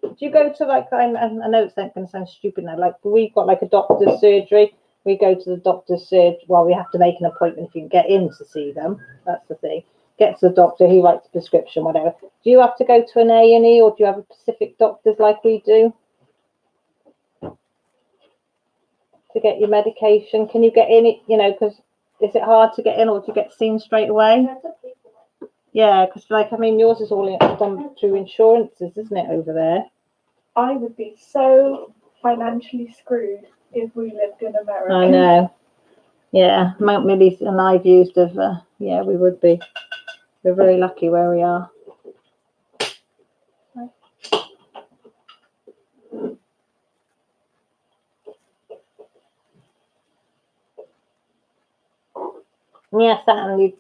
[SPEAKER 1] do you go to like, I know it's going to sound stupid now, like we've got like a doctor's surgery. We go to the doctor's surgery, well, we have to make an appointment if you can get in to see them. That's the thing. Get to the doctor, he writes a prescription, whatever. Do you have to go to an A&E or do you have a specific doctors like we do to get your medication? Can you get in it, you know, because is it hard to get in or do you get seen straight away? Yeah, because like, I mean, yours is all done through insurances, isn't it, over there?
[SPEAKER 3] I would be so financially screwed if we lived in America.
[SPEAKER 1] I know. Yeah, Mount Millie's and I've used of, yeah, we would be. We're very lucky where we are. Yes, Annie,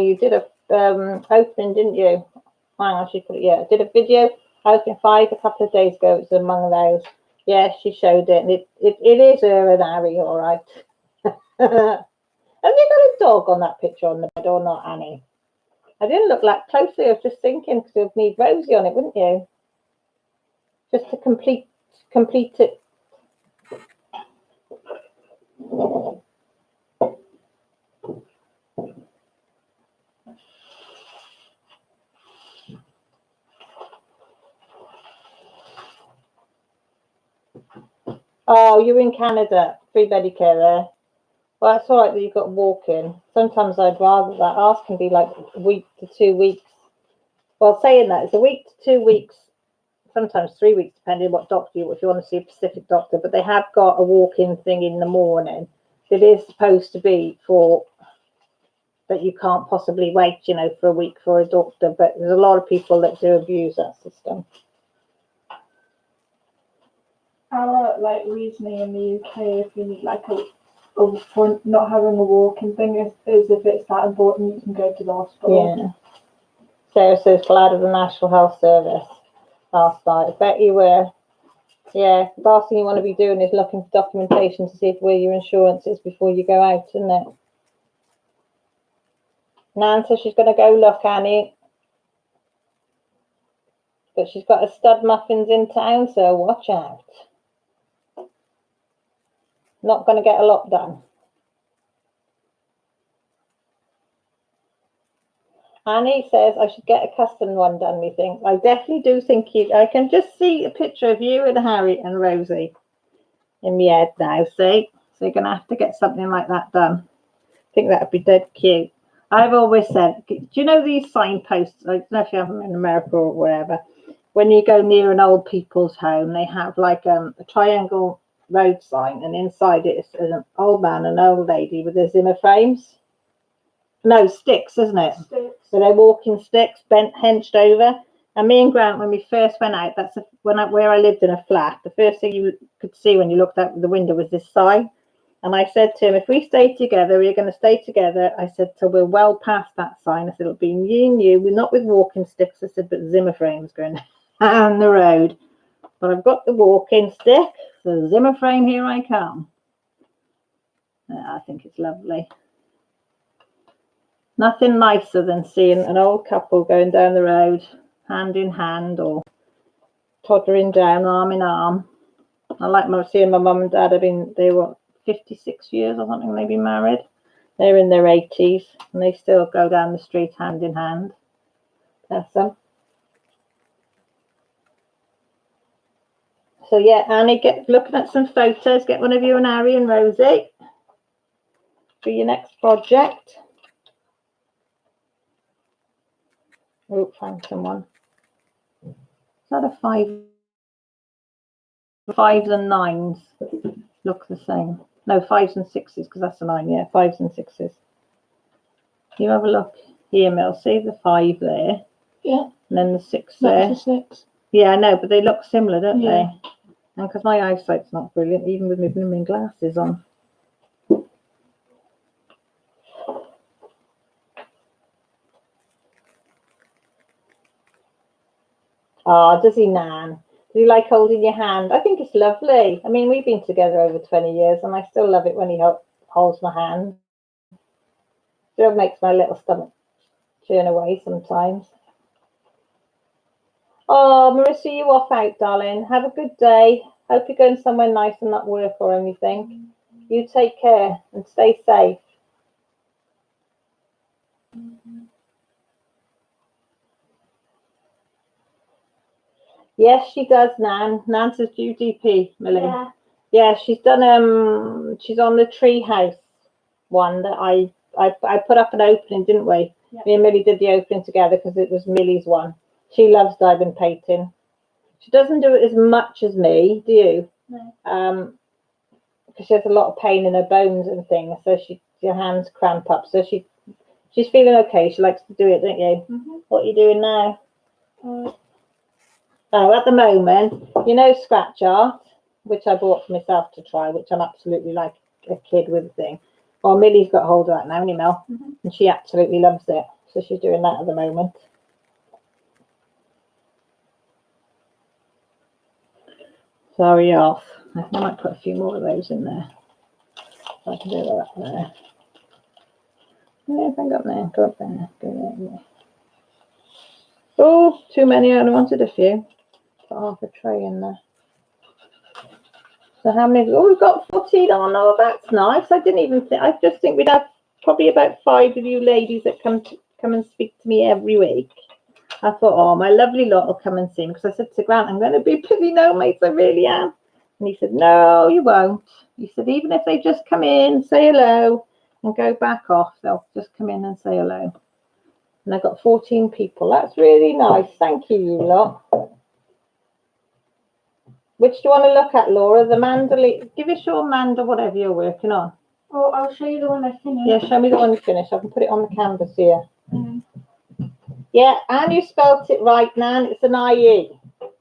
[SPEAKER 1] you did a opening, didn't you? Hang on, she put it. Yeah, did a video opening 5 a couple of days ago. It was among those. Yeah, she showed it, and it is her and Harry, all right. Have you got a dog on that picture on the bed or not, Annie? I didn't look that closely. I was just thinking because you'd need Rosie on it, wouldn't you? Just to complete it. Oh, you're in Canada. Free Medicare there. Well, that's all right that you've got walk-in. Sometimes I'd rather that. Ours can be like a week to 2 weeks. Well, saying that, it's a week to 2 weeks, sometimes 3 weeks, depending on what doctor if you want to see a specific doctor. But they have got a walk-in thing in the morning. It is supposed to be for that you can't possibly wait, you know, for a week for a doctor, but there's a lot of people that do abuse that system.
[SPEAKER 3] Our like reasoning in the UK, if you need like a for not having a walking thing, is if it's that important, you can go to the hospital.
[SPEAKER 1] Yeah. Sarah says glad of the National Health Service last night. I bet you were. Yeah, the last thing you want to be doing is looking for documentation to see where your insurance is before you go out, isn't it? Nan says she's going to go look, Annie. But she's got a stud muffins in town, so watch out. Not going to get a lot done. Annie says I should get a custom one done, me think. I definitely do think I can just see a picture of you and Harry and Rosie in my head now, see? So you're going to have to get something like that done. I think that would be dead cute. I've always said, do you know these signposts? I don't know if you have them in America or wherever. When you go near an old people's home, they have like a triangle road sign, and inside it is an old man and an old lady with their Zimmer frames. No, sticks, isn't it?
[SPEAKER 3] Sticks.
[SPEAKER 1] So they're walking sticks, bent, hunched over. And me and Grant, when we first went out, that's where I lived in a flat. The first thing you could see when you looked out the window was this sign. And I said to him, if we stay together, we're going to stay together. I said, till we're well past that sign. I said, it'll be me and you. We're not with walking sticks. I said, but Zimmer frames going down the road. But I've got the walking stick. So Zimmer frame, here I come. I think it's lovely. Nothing nicer than seeing an old couple going down the road, hand in hand, or toddling down, arm in arm. I like seeing my mum and dad. They were 56 years or something, they've been married. They're in their 80s, and they still go down the street hand in hand. Bless them. So yeah, Annie, get looking at some photos. Get one of you and Harry and Rosie for your next project. Oh, found someone. Is that a 5? 5s and 9s look the same. No, 5s and 6s, because that's a 9, yeah, 5s and 6s. You have a look here, Mel. See the 5 there?
[SPEAKER 3] Yeah.
[SPEAKER 1] And then the 6 there.
[SPEAKER 3] That's a 6.
[SPEAKER 1] Yeah, I know, but they look similar, don't
[SPEAKER 3] Yeah.
[SPEAKER 1] they? And because my eyesight's not brilliant, even with my blooming glasses on. Oh, does he, Nan? Does he like holding your hand? I think it's lovely. I mean, we've been together over 20 years, and I still love it when he holds my hand. Still makes my little stomach turn away sometimes. Oh, Marissa, you off out, darling. Have a good day. Hope you're going somewhere nice and not work or anything. You take care and stay safe. Yes, she does, Nan. Nan says GDP, Millie.
[SPEAKER 3] Yeah.
[SPEAKER 1] Yeah, she's done. She's on the treehouse one that I put up an opening, didn't we?
[SPEAKER 3] Yeah.
[SPEAKER 1] Me and Millie did the opening together because it was Millie's one. She loves diamond painting. She doesn't do it as much as me, do you?
[SPEAKER 3] No.
[SPEAKER 1] Because she has a lot of pain in her bones and things, so her hands cramp up. So she's feeling okay. She likes to do it, don't you?
[SPEAKER 3] Mm-hmm.
[SPEAKER 1] What are you doing now? Oh, at the moment, you know, scratch art, which I bought for myself to try, which I'm absolutely like a kid with a thing. Well, Millie's got hold of that now, Mel, and she absolutely loves it. So she's doing that at the moment. Sorry off. I might put a few more of those in there. So I can do that there. Yeah, bring up there, go up there, go there. Oh, too many. I only wanted a few. Got half a tray in there. So how many? Oh, we've got 14 on. Oh, that's nice. I didn't even think. I just think we'd have probably about 5 of you ladies that come and speak to me every week. I thought, oh, my lovely lot will come and see me, because I said to Grant, I'm going to be busy now, mates. I really am. And he said, no, you won't. He said, even if they just come in, say hello, and go back off, they'll just come in and say hello. And I've got 14 people. That's really nice. Thank you, you lot. Which do you want to look at, Laura? The mandolin. Give us your manda, whatever you're working on.
[SPEAKER 3] Oh, I'll show you the one I finished.
[SPEAKER 1] Yeah, show me the one you finished. I can put it on the canvas here.
[SPEAKER 3] Mm.
[SPEAKER 1] Yeah, and you spelt it right, Nan. It's an IE.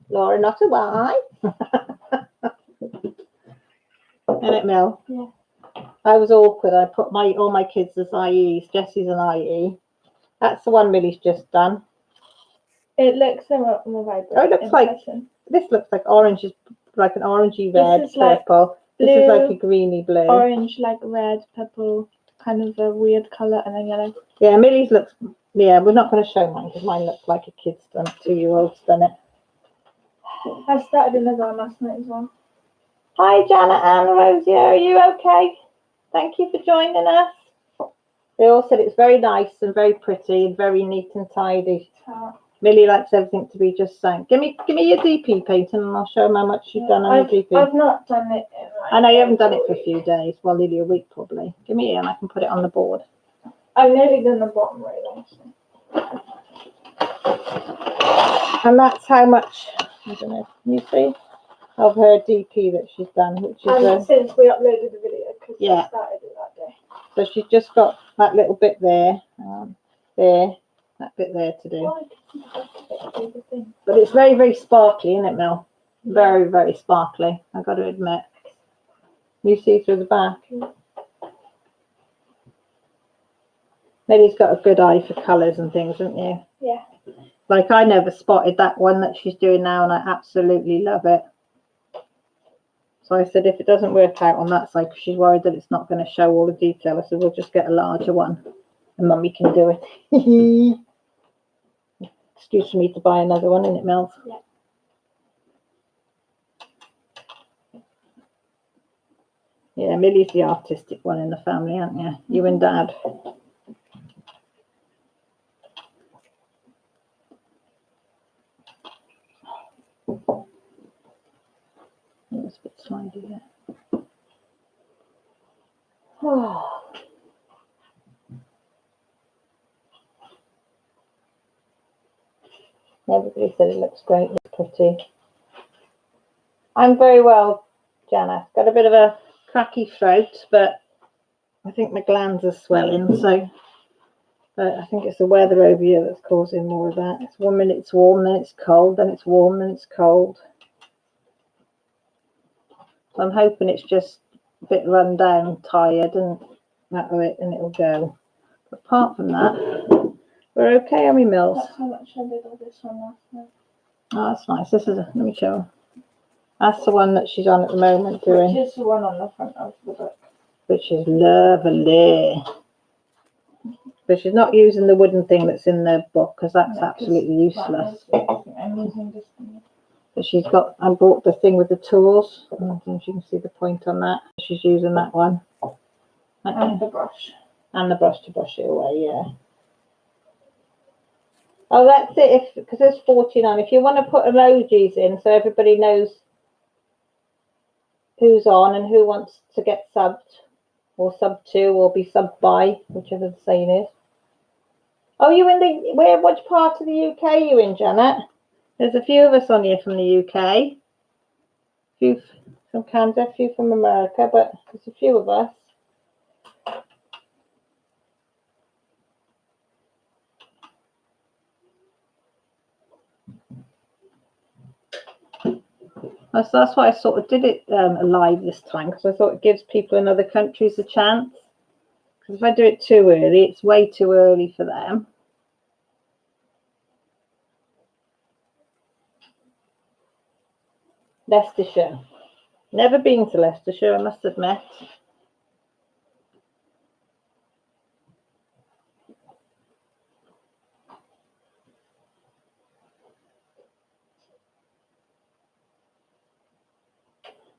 [SPEAKER 1] Laura, not a Y. Isn't it, Mel?
[SPEAKER 3] Yeah.
[SPEAKER 1] I was awkward. I put all my kids as IEs. Jessie's an IE. That's the one Millie's just done.
[SPEAKER 3] It looks more vibrant.
[SPEAKER 1] Oh, it looks like
[SPEAKER 3] impression.
[SPEAKER 1] this looks like orange, like an orangey red,
[SPEAKER 3] This is like
[SPEAKER 1] purple. This is like a greeny blue.
[SPEAKER 3] Orange, like red, purple, kind of a weird colour, and then yellow.
[SPEAKER 1] Yeah, Millie's looks. Yeah, we're not going to show mine because mine looks like a kid's done it, 2-year-old's done it.
[SPEAKER 3] I started another one last night as well.
[SPEAKER 1] Hi, Janet and Rosie. Are you okay? Thank you for joining us. They all said it's very nice and very pretty and very neat and tidy. Millie likes everything to be just sank. Give me your DP painting and I'll show them how much you've done on your DP.
[SPEAKER 3] I've not done it.
[SPEAKER 1] I know you haven't done it for a few days. Well, nearly a week probably. Give me it and I can put it on the board.
[SPEAKER 3] I've nearly done the bottom right actually.
[SPEAKER 1] And that's how much, I don't know, can you see? Of her DP that she's done, which is
[SPEAKER 3] since we uploaded the video, because
[SPEAKER 1] yeah.
[SPEAKER 3] I started it that day.
[SPEAKER 1] So she's just got that little bit there, that bit there to do. But it's very, very sparkly, isn't it, Mel? Very, very sparkly, I've got to admit. You see through the back. Millie's got a good eye for colours and things, haven't you?
[SPEAKER 3] Yeah.
[SPEAKER 1] Like I never spotted that one that she's doing now and I absolutely love it. So I said, if it doesn't work out on that side, because she's worried that it's not going to show all the detail, I said, we'll just get a larger one and Mummy can do it. Excuse me to buy another one, innit, Mel?
[SPEAKER 3] Yeah.
[SPEAKER 1] Yeah, Millie's the artistic one in the family, aren't you? You and Dad. It's a bit slidey there. Oh. Everybody said it looks great, looks pretty. I'm very well, Jana. Got a bit of a cracky throat, but I think my glands are swelling, so I think it's the weather over here that's causing more of that. It's 1 minute it's warm, then it's cold, then it's warm, then it's cold. So I'm hoping it's just a bit run down, tired, and that'll it, and it'll go. But apart from that, we're okay, are we, Mills?
[SPEAKER 3] That's how much I did of this one last night.
[SPEAKER 1] Oh, that's nice. This is let me show her. That's the one that she's on at the moment doing.
[SPEAKER 3] Which is the one on the front of the book.
[SPEAKER 1] Which is lovely. But she's not using the wooden thing that's in the book because that's absolutely useless.
[SPEAKER 3] I'm using this thing.
[SPEAKER 1] But she's got, I bought the thing with the tools. I don't think you can see the point on that. She's using that one.
[SPEAKER 3] And the brush.
[SPEAKER 1] And the brush to brush it away, yeah. Oh, that's it, because there's 49. If you want to put emojis in so everybody knows who's on and who wants to get subbed or sub to or be subbed by, whichever the saying is. Oh, you in the, which part of the UK are you in, Janet? There's a few of us on here from the UK. A few from Canada, a few from America, but there's a few of us. So that's why I sort of did it live this time, because I thought it gives people in other countries a chance. Because if I do it too early, it's way too early for them. Leicestershire. Never been to Leicestershire, I must admit.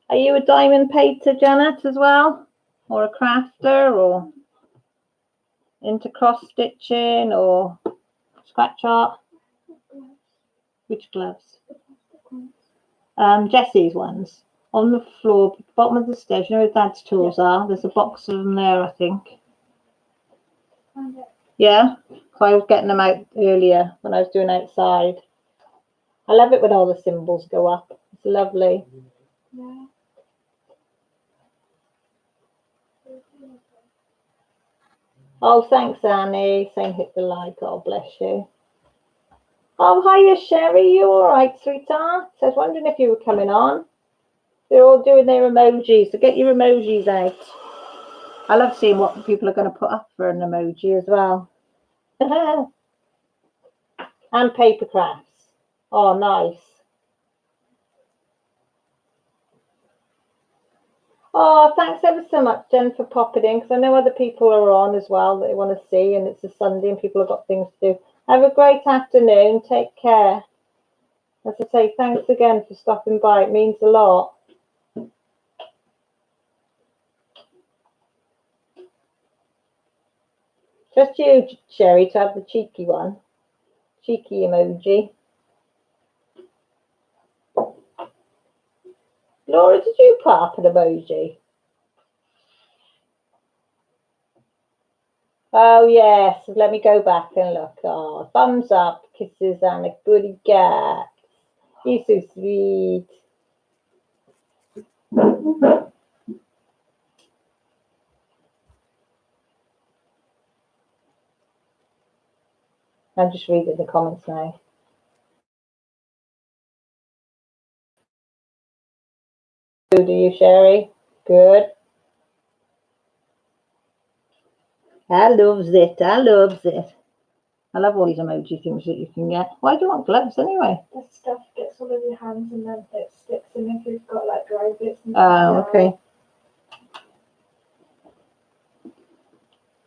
[SPEAKER 1] Are you a diamond painter, Janet, as well? Or a crafter, or into cross stitching, or scratch art? Which gloves? Jessie's ones. On the floor, bottom of the stairs, you know where Dad's tools are? There's a box of them there, I think. Yeah? So I was getting them out earlier when I was doing outside. I love it when all the symbols go up. It's lovely.
[SPEAKER 3] Yeah.
[SPEAKER 1] Oh, thanks, Annie. Saying hit the like. God bless you. Oh, hiya, Sherry. You all right, sweetheart? I was wondering if you were coming on. They're all doing their emojis, so get your emojis out. I love seeing what people are going to put up for an emoji as well. And paper crafts. Oh, nice. Oh, thanks ever so much, Jen, for popping in, because I know other people are on as well that they want to see, and it's a Sunday and people have got things to do. Have a great afternoon. Take care. As I say, thanks again for stopping by. It means a lot. Just you, Sherry, to have the cheeky one. Cheeky emoji. Laura, did you put up an emoji? Oh, yes. Let me go back and look. Oh, thumbs up, kisses, and a goody cat. He's so sweet. I'm just reading the comments now. Do you, Sherry? Good. I loves it. I loves it. I love all these emoji things that you can get. Why do you want gloves anyway?
[SPEAKER 3] The stuff gets all over your hands and then it sticks in if you've got like dry bits. And
[SPEAKER 1] Oh, okay.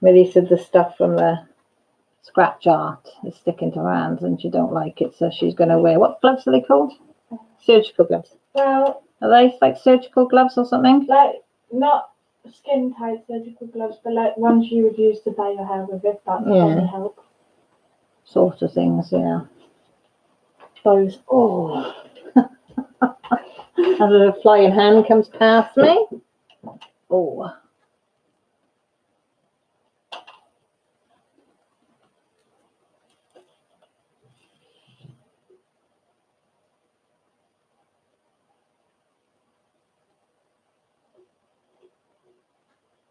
[SPEAKER 1] Millie said the stuff from the scratch art is sticking to her hands and she don't like it, so she's going to wear, what gloves are they called? Surgical gloves.
[SPEAKER 3] Well,
[SPEAKER 1] are they like surgical gloves or something?
[SPEAKER 3] Like, not skin tight surgical gloves, but like ones you would use to dye your hair with if that's any help.
[SPEAKER 1] Sort of things, yeah.
[SPEAKER 3] Those.
[SPEAKER 1] Oh. As a flying hand comes past me. Oh.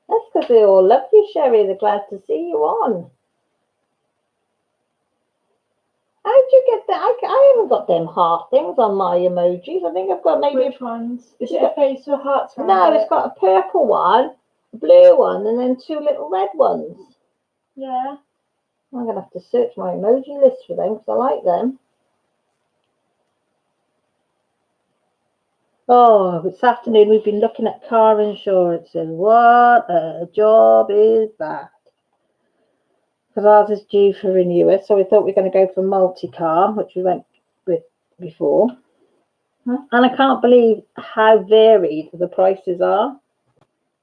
[SPEAKER 1] That's because they all love you, Sherry. They're glad to see you on. How'd you get that? I haven't got them heart things on my emojis. I think I've got maybe...
[SPEAKER 3] Which ones? Is it a face with hearts?
[SPEAKER 1] No, it's got a purple one, a blue one, and then two little red ones.
[SPEAKER 3] Yeah.
[SPEAKER 1] I'm going to have to search my emoji list for them because I like them. Oh, this afternoon we've been looking at car insurance and what a job is that? Because ours is due for renewal, so we thought we were going to go for multi-car, which we went with before. And I can't believe how varied the prices are.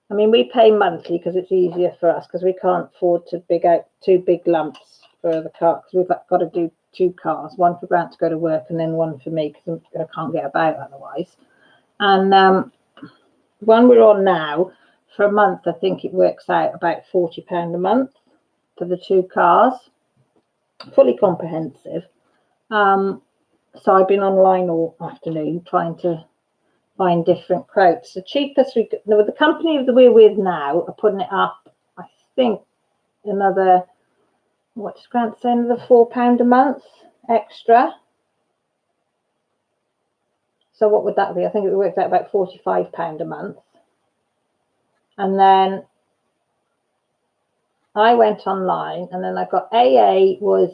[SPEAKER 1] I mean, we pay monthly because it's easier for us because we can't afford to big out two big lumps for the car because we've got to do two cars, one for Grant to go to work and then one for me because I can't get about otherwise. And one we're on now, for a month, I think it works out about £40 a month for the two cars, fully comprehensive. So I've been online all afternoon trying to find different quotes. The cheapest the company that we're with now are putting it up, I think, another, what's Grant saying, another £4 a month extra. So what would that be? I think it works out about £45 a month. And then I went online and then I got AA was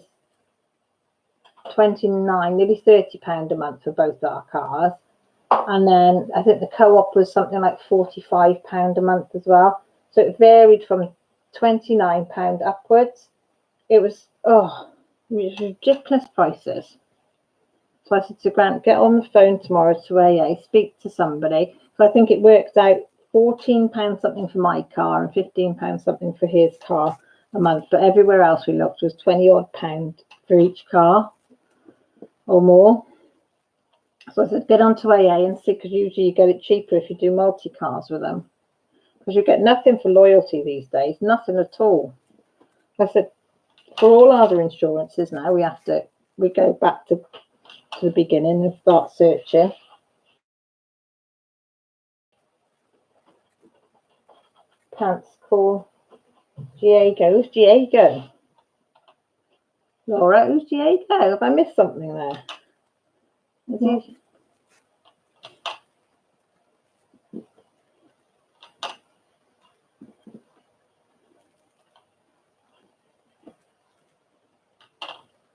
[SPEAKER 1] 29, maybe £30 a month for both our cars. And then I think the co-op was something like £45 a month as well. So it varied from £29 upwards. It was ridiculous prices. So I said to Grant, get on the phone tomorrow to AA, speak to somebody. So I think it works out £14 something for my car and £15 something for his car a month. But everywhere else we looked was £20 odd for each car or more. So I said, get onto AA and see, because usually you get it cheaper if you do multi-cars with them. Because you get nothing for loyalty these days, nothing at all. I said, for all other insurances now, we go back to the beginning and start searching. Pants cool. Diego. Who's Diego? Laura, who's Diego? Have I missed something there? Is he...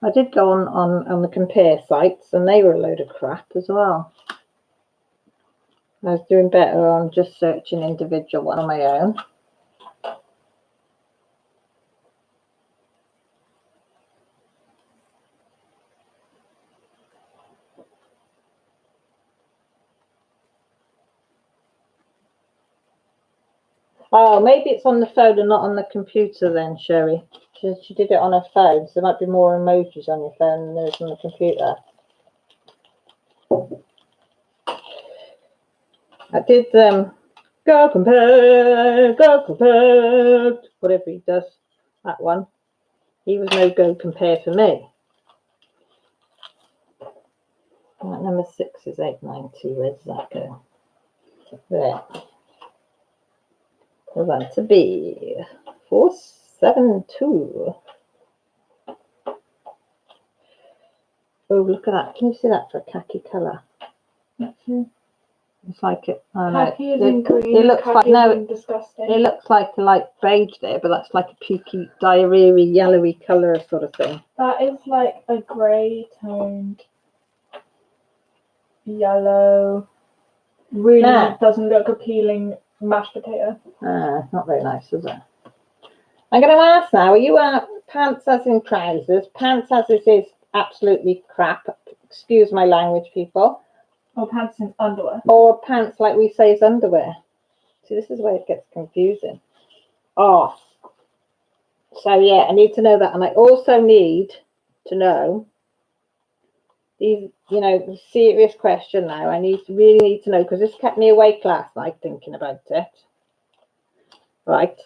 [SPEAKER 1] I did go on the compare sites, and they were a load of crap as well. I was doing better on just searching individual one on my own. Oh, maybe it's on the phone and not on the computer then, Sherry. She did it on her phone, so there might be more emojis on your phone than there is on the computer. I did go compare, whatever he does, that one. He was no go compare for me. Right, number 6 is 892. Where does that go? There. We want to be 472. Oh, look at that. Can you see that for a khaki colour? It's like it. Oh, no.
[SPEAKER 3] Khaki is in green.
[SPEAKER 1] It looks like
[SPEAKER 3] disgusting.
[SPEAKER 1] It looks like a light beige there, but that's like a pukey, diarrhea, yellowy colour sort of thing.
[SPEAKER 3] That is like a grey toned yellow. Really doesn't look appealing mashed potato.
[SPEAKER 1] Not very nice, is it? I'm going to ask now, are you pants as in trousers? Pants as this is absolutely crap. Excuse my language, people.
[SPEAKER 3] Or pants in underwear.
[SPEAKER 1] Or pants like we say is underwear. See, this is where it gets confusing. Oh. So, yeah, I need to know that. And I also need to know these, serious question now. I really need to know, because this kept me awake last night thinking about it. Right.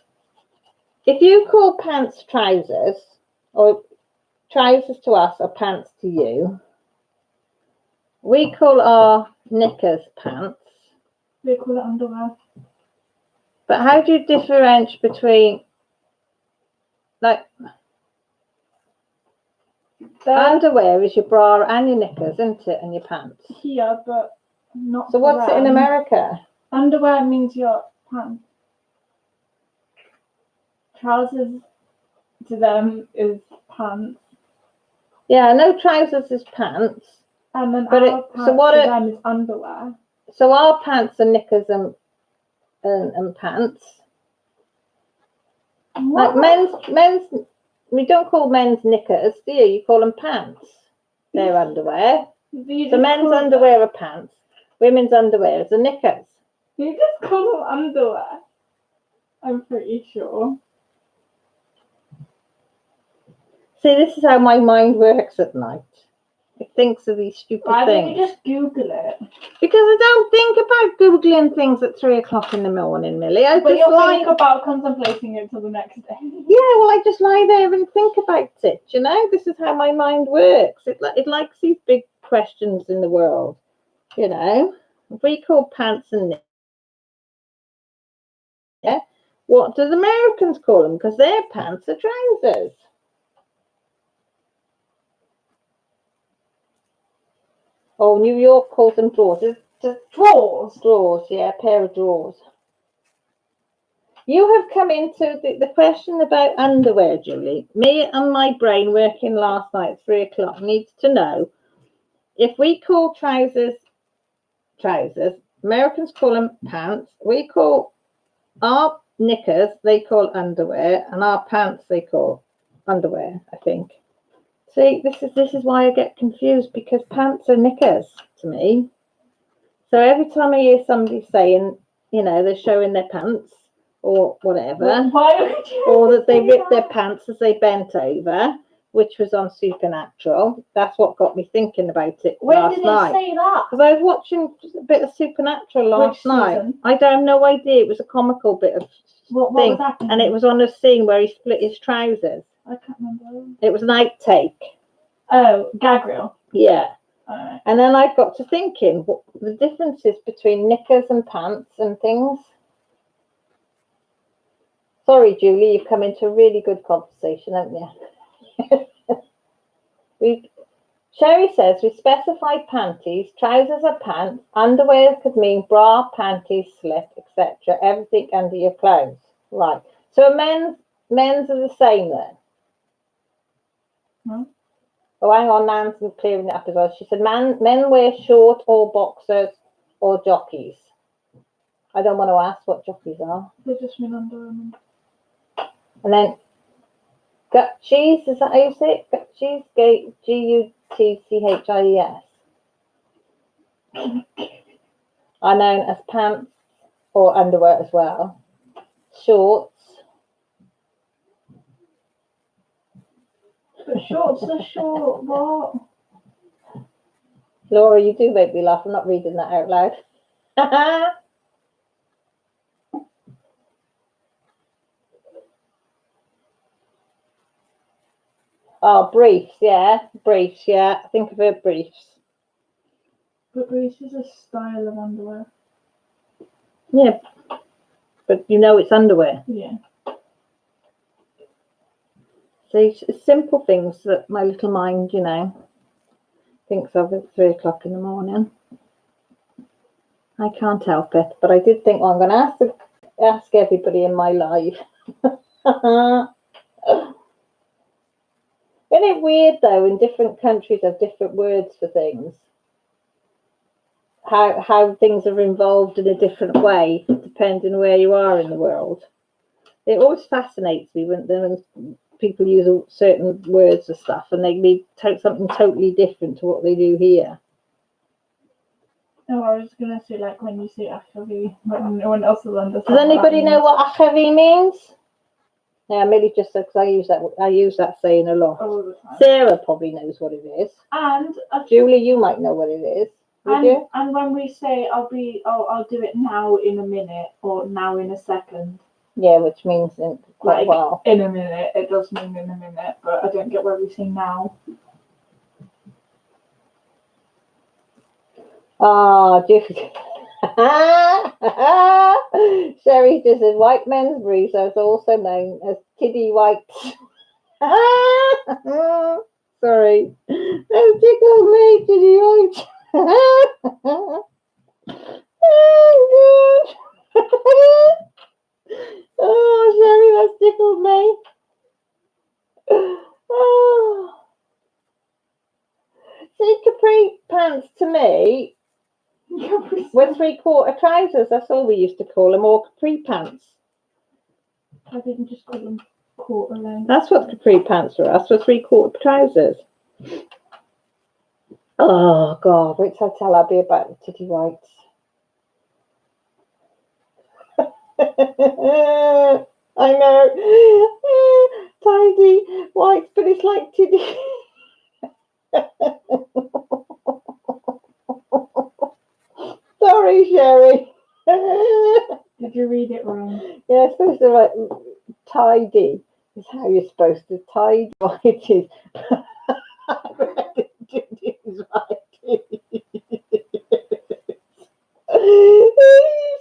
[SPEAKER 1] If you call pants trousers, or trousers to us or pants to you, we call our knickers pants.
[SPEAKER 3] They call it underwear.
[SPEAKER 1] But how do you differentiate between, like, underwear is your bra and your knickers, isn't it, and your pants?
[SPEAKER 3] Yeah, but not.
[SPEAKER 1] So what's it in America?
[SPEAKER 3] Underwear means your pants. Trousers to them is pants.
[SPEAKER 1] Yeah, I know trousers is pants.
[SPEAKER 3] And then pants to them is underwear.
[SPEAKER 1] So our pants are knickers and pants.
[SPEAKER 3] What?
[SPEAKER 1] Like men's, we don't call men's knickers, do you? You call them pants. They're underwear. So men's underwear are pants. Women's underwear is the knickers.
[SPEAKER 3] You just call them underwear. I'm pretty sure.
[SPEAKER 1] See, this is how my mind works at night. It thinks of these stupid things. Why don't you
[SPEAKER 3] just Google it?
[SPEAKER 1] Because I don't think about Googling things at 3 o'clock in the morning, Millie.
[SPEAKER 3] But you'll think about contemplating it till the next day.
[SPEAKER 1] Yeah, well, I just lie there and think about it, This is how my mind works. It likes these big questions in the world, If we call pants and knickers, what do the Americans call them? Because their pants are trousers. Oh, New York calls them drawers.
[SPEAKER 3] Drawers?
[SPEAKER 1] Drawers, yeah, a pair of drawers. You have come into the question about underwear, Julie. Me and my brain working last night at 3 o'clock needs to know if we call trousers, Americans call them pants. We call our knickers, they call underwear, and our pants they call underwear, I think. See, this is why I get confused, because pants are knickers to me. So every time I hear somebody saying, they're showing their pants or whatever, or that they ripped their pants as they bent over, which was on Supernatural, that's what got me thinking about it last night.
[SPEAKER 3] When did they say that?
[SPEAKER 1] Because I was watching a bit of Supernatural last night. I don't have no idea. It was a comical bit of
[SPEAKER 3] what
[SPEAKER 1] thing,
[SPEAKER 3] was happening?
[SPEAKER 1] And it was on a scene where he split his trousers.
[SPEAKER 3] I can't remember.
[SPEAKER 1] It was an outtake.
[SPEAKER 3] Oh, gag reel.
[SPEAKER 1] Yeah.
[SPEAKER 3] Right.
[SPEAKER 1] And then I got to thinking what the differences between knickers and pants and things. Sorry, Julie, you've come into a really good conversation, haven't you? Sherry says, we specified panties, trousers are pants, underwear could mean bra, panties, slip, etc. Everything under your clothes. Right. So men's are the same then?
[SPEAKER 3] Hmm?
[SPEAKER 1] Oh, hang on, Nan's clearing it up as well. She said, men wear short or boxers or jockeys. I don't want to ask what jockeys are.
[SPEAKER 3] They just mean underwear.
[SPEAKER 1] And then gut cheese, is that how you say it? Gut cheese, Gutchies. Are known as pants or underwear as well. Shorts.
[SPEAKER 3] But shorts are short, what?
[SPEAKER 1] Laura, you do make me laugh. I'm not reading that out loud. Oh, briefs, yeah. Briefs, yeah. I think I've heard briefs.
[SPEAKER 3] But briefs is a style of underwear.
[SPEAKER 1] Yeah. But you know it's underwear.
[SPEAKER 3] Yeah.
[SPEAKER 1] So it's simple things that my little mind, thinks of at 3 o'clock in the morning. I can't help it. But I did think, well, I'm going to ask everybody in my life. Isn't it weird, though, in different countries have different words for things? How things are involved in a different way, depending where you are in the world. It always fascinates me when people use certain words and stuff, and they mean something totally different to what they do here.
[SPEAKER 3] Oh, I was going to say, like, when you say Achavi, when no one else will understand.
[SPEAKER 1] Does anybody know what Achavi means? Yeah, maybe just because I use that saying a lot.
[SPEAKER 3] All the time.
[SPEAKER 1] Sarah probably knows what it is.
[SPEAKER 3] And
[SPEAKER 1] Julie, you might know what it is. Would you?
[SPEAKER 3] And when we say I'll do it now in a minute or now in a second.
[SPEAKER 1] Yeah, which means in quite a while.
[SPEAKER 3] In a minute, it does mean in a minute, but I don't get why we say now.
[SPEAKER 1] Ah, Julie. Sherry just said white men's briefs are also known as kiddie whites. Sorry. That tickled me, kiddie whites. Oh, good. Oh, Sherry, that's tickled me. Oh. See, capri pants to me were 3/4 trousers. That's all we used to call them, or capri pants.
[SPEAKER 3] I didn't just call them quarter length.
[SPEAKER 1] That's what capri pants were. That's for 3/4 trousers. Oh, God, wait till I tell Abby about the titty whites. I know. Tidy whites, but it's like titty. Sorry, Sherry.
[SPEAKER 3] Did you read it wrong?
[SPEAKER 1] Yeah, it's supposed to write tidy is how you're supposed to tidy whites.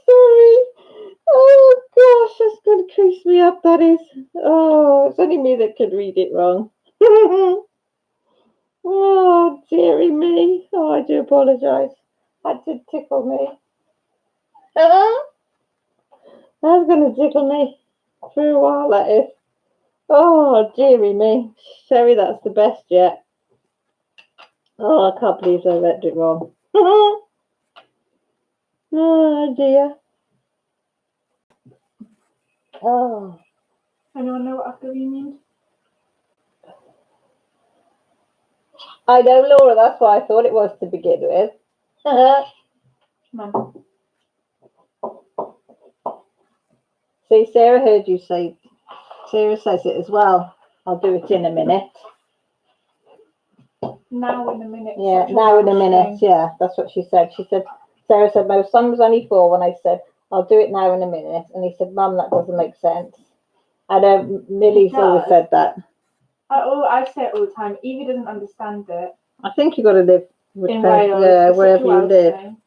[SPEAKER 1] Sorry. Oh gosh, that's going to crease me up, that is. Oh, it's only me that could read it wrong. Oh, dearie me. Oh, I do apologise. That did tickle me. That's going to tickle me for a while, that is. Oh, dearie me. Sherry, that's the best yet. Oh, I can't believe I read it wrong. Oh, dear. Oh.
[SPEAKER 3] Anyone know what Achavi means?
[SPEAKER 1] I know, Laura, that's what I thought it was to begin with.
[SPEAKER 3] Mum.
[SPEAKER 1] See, Sarah heard you say, Sarah says it as well. I'll do it in a minute.
[SPEAKER 3] Now in a minute.
[SPEAKER 1] Yeah, now in a minute. Yeah, that's what she said. Sarah said, my son was only 4 when I said, I'll do it now in a minute. And he said, Mum, that doesn't make sense. I know Millie's always said that.
[SPEAKER 3] I say it all the time. Evie doesn't understand it.
[SPEAKER 1] I think you've got to live with
[SPEAKER 3] in
[SPEAKER 1] them,
[SPEAKER 3] Wales,
[SPEAKER 1] yeah, wherever you live.
[SPEAKER 3] Thing.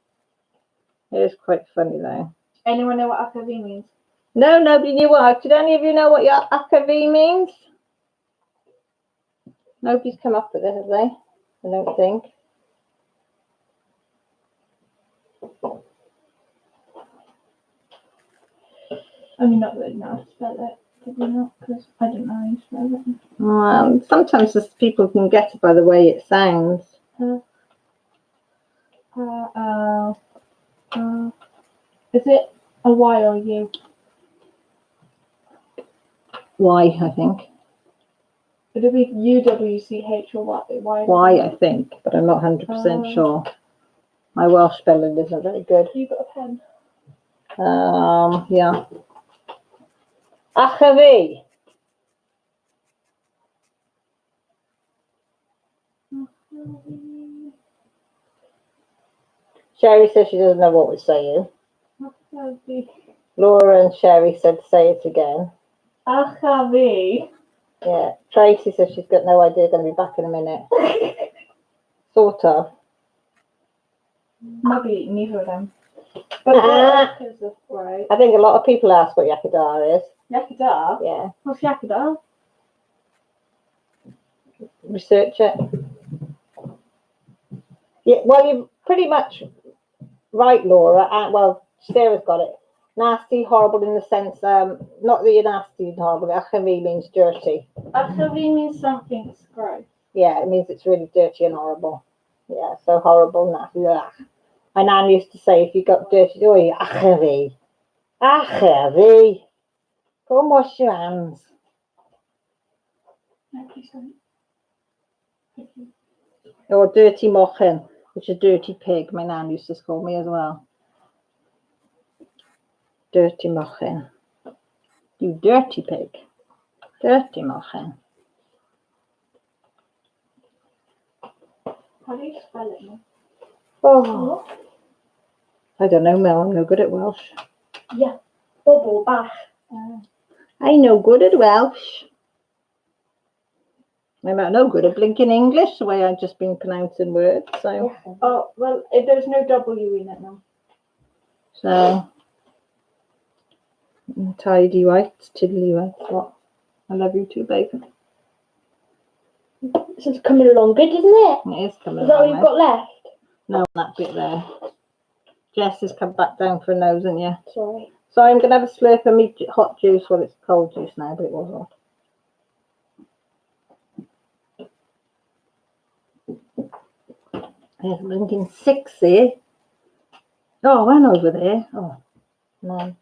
[SPEAKER 1] It is quite funny though.
[SPEAKER 3] Anyone know what Achavi means?
[SPEAKER 1] No, nobody knew what. Did any of you know what your AKV means? Nobody's come up with it, have they? I don't think.
[SPEAKER 3] I mean, not really know how to spell it. Probably not, because I don't know how you spell it.
[SPEAKER 1] Sometimes people can get it by the way it sounds.
[SPEAKER 3] Is it a Y or U?
[SPEAKER 1] Y, I think.
[SPEAKER 3] Would it be UWCH or Y?
[SPEAKER 1] Y, I think, but I'm not 100% sure. My Welsh spelling isn't very good.
[SPEAKER 3] You got a pen?
[SPEAKER 1] Yeah. AKV. Sherry says she doesn't know what we're saying. Laura and Sherry said say it again.
[SPEAKER 3] AKV.
[SPEAKER 1] Yeah. Tracy says she's got no idea, going to be back in a minute. Sort of.
[SPEAKER 3] Maybe neither of them. But right.
[SPEAKER 1] I think a lot of people ask what Yakadar is.
[SPEAKER 3] Yakadar?
[SPEAKER 1] Yeah.
[SPEAKER 3] What's Yakadar?
[SPEAKER 1] Research it. Yeah, well, you're pretty much right, Laura. Well, Sarah's got it. Nasty, horrible in the sense, not that you're nasty and horrible. AKV means dirty.
[SPEAKER 3] AKV means something's gross.
[SPEAKER 1] Yeah, it means it's really dirty and horrible. Yeah, so horrible, nasty. Ugh. My nan used to say, if you got dirty, oh, you AKV. AKV. Go and wash your hands. Or dirty mochen, which is dirty pig. My nan used to call me as well. Dirty mochen. You dirty pig. Dirty mochen.
[SPEAKER 3] How do you spell it, Mum?
[SPEAKER 1] Oh. I don't know, Mel. I'm no good at Welsh.
[SPEAKER 3] Yeah. Bubble bath.
[SPEAKER 1] I'm no good at Welsh. I'm no good at blinking English, the way I've just been pronouncing words. So.
[SPEAKER 3] Oh, well, there's no W in it now.
[SPEAKER 1] So. Tidy whites, tiddly whites. What? I love you too, baby.
[SPEAKER 3] This is coming along good, isn't it?
[SPEAKER 1] It is coming
[SPEAKER 3] along. Is that
[SPEAKER 1] along.
[SPEAKER 3] what you've got left?
[SPEAKER 1] No, that bit there. Jess has come back down for a nose, hasn't you?
[SPEAKER 3] Sorry.
[SPEAKER 1] So I'm going to have a slurp of me hot juice. Well, it's cold juice now, but it was hot. There's blinking 6 there. Oh, one over there. Oh, no.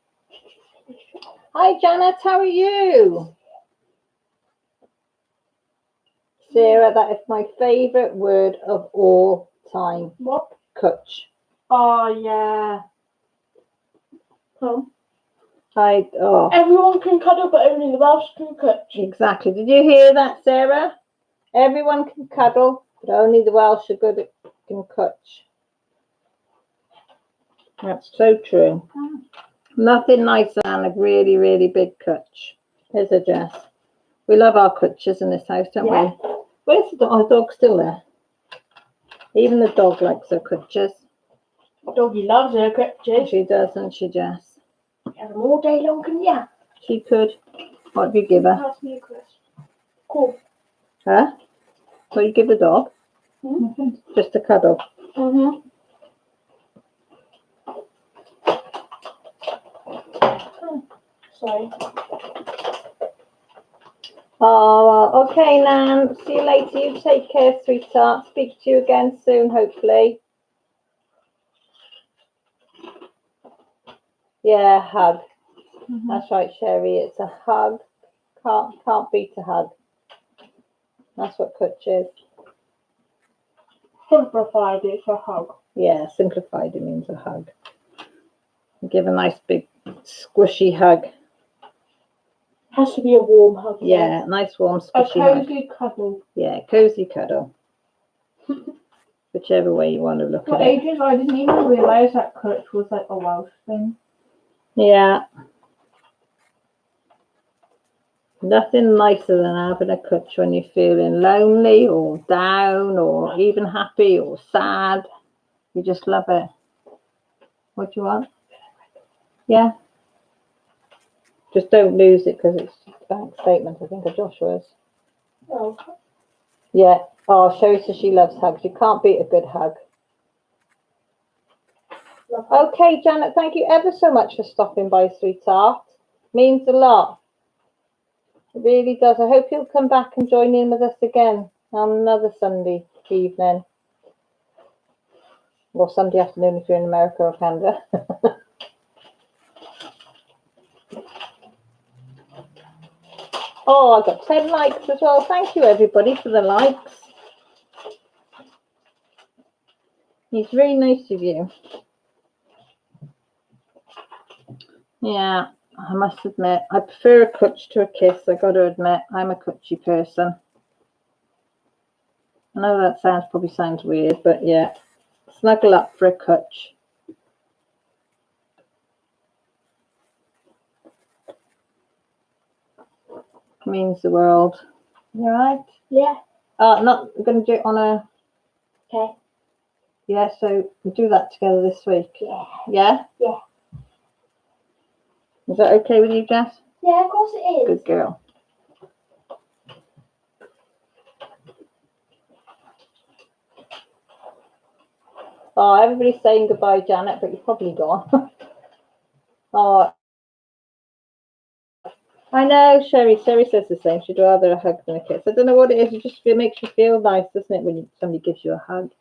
[SPEAKER 1] Hi, Janet. How are you? Sarah, that is my favourite word of all time.
[SPEAKER 3] What?
[SPEAKER 1] Cwtch.
[SPEAKER 3] Oh, yeah. Come.
[SPEAKER 1] Everyone
[SPEAKER 3] can cuddle, but only the Welsh can cook.
[SPEAKER 1] Exactly. Did you hear that, Sarah? Everyone can cuddle, but only the Welsh are good at can cwtch. That's so true. Nothing nicer than a really, really big cwtch. Here's a Jess. We love our cwtches in this house, don't we? Where's the dog? Our dog's still there. Even the dog likes her cwtches.
[SPEAKER 3] Doggy loves her cwtches.
[SPEAKER 1] She does, doesn't she, Jess?
[SPEAKER 3] Have them all day long, can ya?
[SPEAKER 1] She could. What do you give her?
[SPEAKER 3] Pass me a crisp. Cool.
[SPEAKER 1] Huh? What do you give the dog?
[SPEAKER 3] Mm-hmm.
[SPEAKER 1] Just a cuddle.
[SPEAKER 3] Mm-hmm. Sorry.
[SPEAKER 1] Oh, okay, Nan. See you later. You take care, sweetheart. Speak to you again soon, hopefully. Yeah, hug. Mm-hmm. That's right, Sherry. It's a hug. Can't beat a hug. That's what cwtch is.
[SPEAKER 3] Simplified, it's a hug.
[SPEAKER 1] Yeah, simplified, it means a hug. Give a nice big squishy hug.
[SPEAKER 3] Has to be a warm hug.
[SPEAKER 1] Yeah, nice warm squishy hug.
[SPEAKER 3] A cozy cuddle.
[SPEAKER 1] Yeah, cozy cuddle. Whichever way you want to look
[SPEAKER 3] For
[SPEAKER 1] at
[SPEAKER 3] ages, I didn't even realise that cwtch was like a Welsh thing.
[SPEAKER 1] Yeah. Nothing nicer than having a cwtch when you're feeling lonely or down or even happy or sad. You just love it. What do you want? Yeah. Just don't lose it because it's a bank statement, I think, of Joshua's.
[SPEAKER 3] Oh,
[SPEAKER 1] Yeah. Oh, Sherry says she loves hugs. You can't beat a good hug.
[SPEAKER 3] lovely.
[SPEAKER 1] Okay, Janet, thank you ever so much for stopping by, sweetheart. Means a lot. It really does. I hope you'll come back and join in with us again on another Sunday evening. Or Sunday afternoon if you're in America or Canada. Oh, I got 10 likes as well. Thank you, everybody, for the likes. It's very nice of you. Yeah, I must admit, I prefer a cooch to a kiss. I got to admit, I'm a coochie person. I know that probably sounds weird, but yeah, snuggle up for a cooch. Means the world. You all right?
[SPEAKER 3] Yeah.
[SPEAKER 1] Not going to do it on a...
[SPEAKER 3] Okay.
[SPEAKER 1] Yeah, so we do that together this week.
[SPEAKER 3] Yeah.
[SPEAKER 1] Yeah?
[SPEAKER 3] Yeah.
[SPEAKER 1] Is that okay with you, Jess?
[SPEAKER 3] Yeah, of course it is.
[SPEAKER 1] Good girl. Oh, everybody's saying goodbye, Janet, but you've probably gone. Oh, I know, Sherry. Sherry says the same. She'd rather a hug than a kiss. I don't know what it is. It makes you feel nice, doesn't it, when somebody gives you a hug?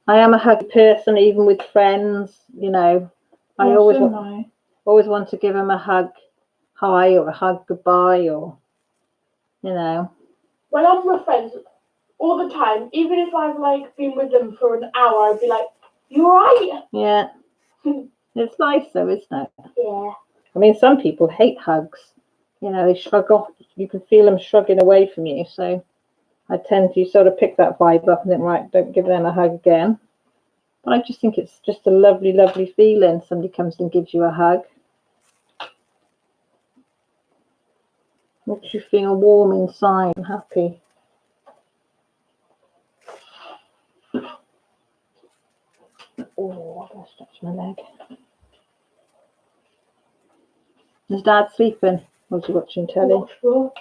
[SPEAKER 1] I am a hug person, even with friends. You know, I always want to give them a hug hi or a hug goodbye, or you know.
[SPEAKER 3] When I'm with friends all the time, even if I've like been with them for an hour, I'd be like, "You alright?"
[SPEAKER 1] Yeah, it's nice though, isn't it?
[SPEAKER 3] Yeah.
[SPEAKER 1] I mean, some people hate hugs. You know, they shrug off. You can feel them shrugging away from you. So I tend to sort of pick that vibe up and think, right, don't give them a hug again. But I just think it's just a lovely, lovely feeling. Somebody comes and gives you a hug. Makes you feel warm inside and happy. Oh, I gotta stretch my leg. Is Dad sleeping? Or is he watching telly?
[SPEAKER 3] Not sure.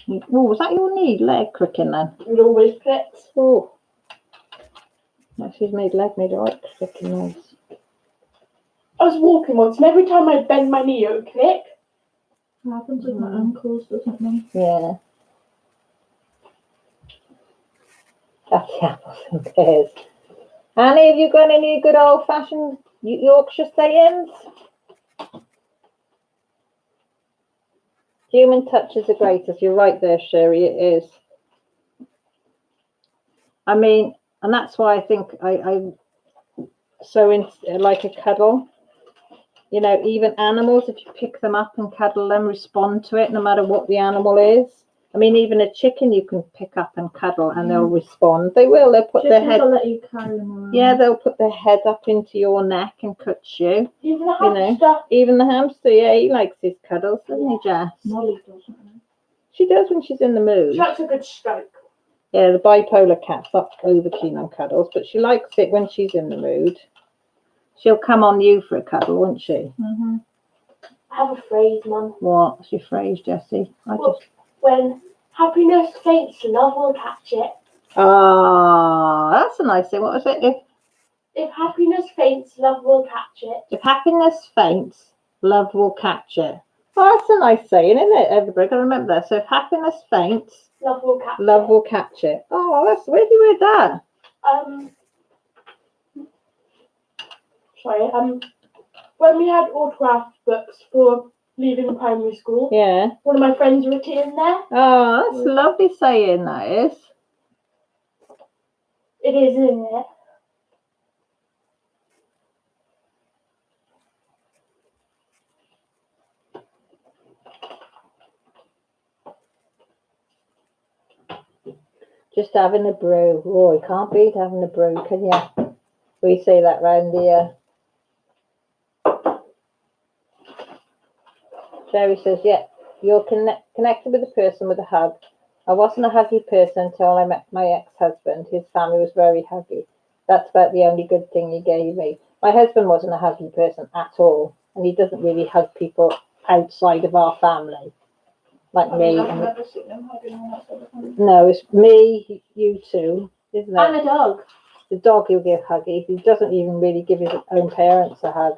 [SPEAKER 1] Oh, was that your knee? Leg cricking then?
[SPEAKER 3] It always clicks.
[SPEAKER 1] Oh. No, she's made a right cricking noise.
[SPEAKER 3] I was walking once, and every time I bend my knee, it would click. It happens with my ankles, doesn't it?
[SPEAKER 1] Yeah. That's the apples and pears. Annie, have you got any good old-fashioned Yorkshire sayings? Human touch is the greatest. You're right there, Sherry. It is. I mean, and that's why I think I so in like a cuddle. You know, even animals, if you pick them up and cuddle them, respond to it, no matter what the animal is. I mean, even a chicken you can pick up and cuddle, and they'll respond. They will. They'll put their head.
[SPEAKER 3] Will let you carry them around.
[SPEAKER 1] Yeah, they'll put their head up into your neck and touch you.
[SPEAKER 3] Even a hamster.
[SPEAKER 1] Even the hamster. Yeah, he likes his cuddles, doesn't he, Jess?
[SPEAKER 3] Molly doesn't.
[SPEAKER 1] She does when she's in the mood.
[SPEAKER 3] She likes a good stroke.
[SPEAKER 1] Yeah, the bipolar cat's not over keen on cuddles, but she likes it when she's in the mood. She'll come on you for a cuddle, won't she?
[SPEAKER 3] Mm-hmm. I have a phrase, Mum.
[SPEAKER 1] What's your phrase, Jessie?
[SPEAKER 3] When happiness faints, love will catch it.
[SPEAKER 1] Ah, that's a nice thing. What was it?
[SPEAKER 3] If happiness faints, love will catch it.
[SPEAKER 1] If happiness faints, love will catch it. Oh, that's a nice saying, isn't it? Everybody can remember that. So if happiness faints,
[SPEAKER 3] love will catch
[SPEAKER 1] love will catch it. Oh, that's where did you read that?
[SPEAKER 3] When we had autograph books for leaving primary school,
[SPEAKER 1] Yeah.
[SPEAKER 3] one of my friends wrote it in there.
[SPEAKER 1] Oh, that's a lovely saying, that is.
[SPEAKER 3] It is, isn't it?
[SPEAKER 1] Just having a brew. Oh, you can't beat having a brew, can you? We say that round here. Sherry says, yeah, you're connected with the person with a hug. I wasn't a huggy person until I met my ex-husband. His family was very huggy. That's about the only good thing he gave me. My husband wasn't a huggy person at all, and he doesn't really hug people outside of our family, like me.
[SPEAKER 3] I've never seen him hugging on that sort of thing.
[SPEAKER 1] No, it's me, you two, isn't it?
[SPEAKER 3] And a dog.
[SPEAKER 1] The dog he'll give huggy. He doesn't even really give his own parents a hug.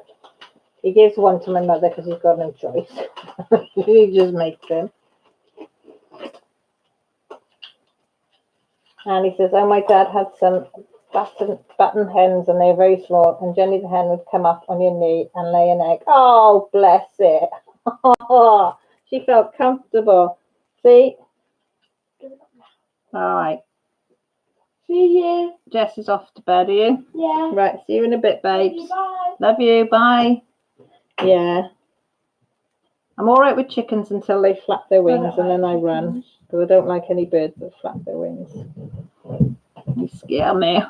[SPEAKER 1] He gives one to my mother because he's got no choice. He just makes them. And he says, oh, my dad had some button hens and they're very small. And Jenny the hen would come up on your knee and lay an egg. Oh, bless it. She felt comfortable. See? All right.
[SPEAKER 3] See you.
[SPEAKER 1] Jess is off to bed, are you?
[SPEAKER 3] Yeah.
[SPEAKER 1] Right, see you in a bit, babes.
[SPEAKER 3] Bye.
[SPEAKER 1] Love you, bye. Yeah. I'm all right with chickens until they flap their wings and then I run. Because I don't like any birds that flap their wings. They scare me.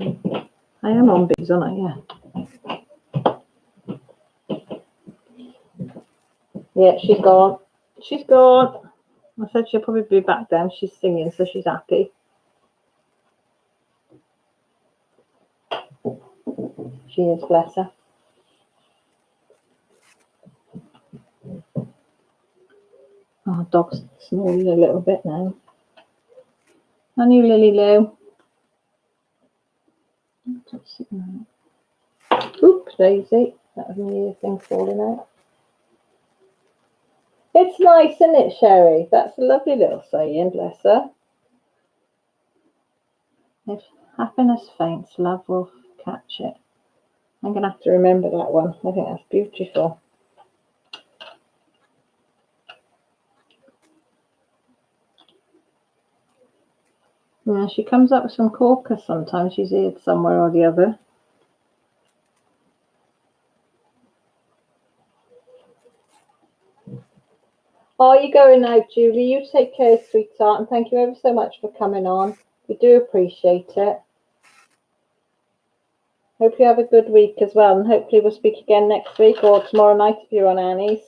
[SPEAKER 1] I am on bees, aren't I? Yeah. Yeah, she's gone. She's gone. I said she'll probably be back then. She's singing, so she's happy. She is, bless her. Oh, dog's snoring a little bit now. And you, Lily Lou. Oop, Daisy. That was my ear thing falling out. It's nice, isn't it, Sherry? That's a lovely little saying, bless her. If happiness faints, love will catch it. I'm going to have to remember that one. I think that's beautiful. Yeah, she comes up with some corkers sometimes. She's here somewhere or the other. Oh, you're going now, Julie. You take care, sweetheart, and thank you ever so much for coming on. We do appreciate it. Hope you have a good week as well, and hopefully we'll speak again next week or tomorrow night if you're on Annie's.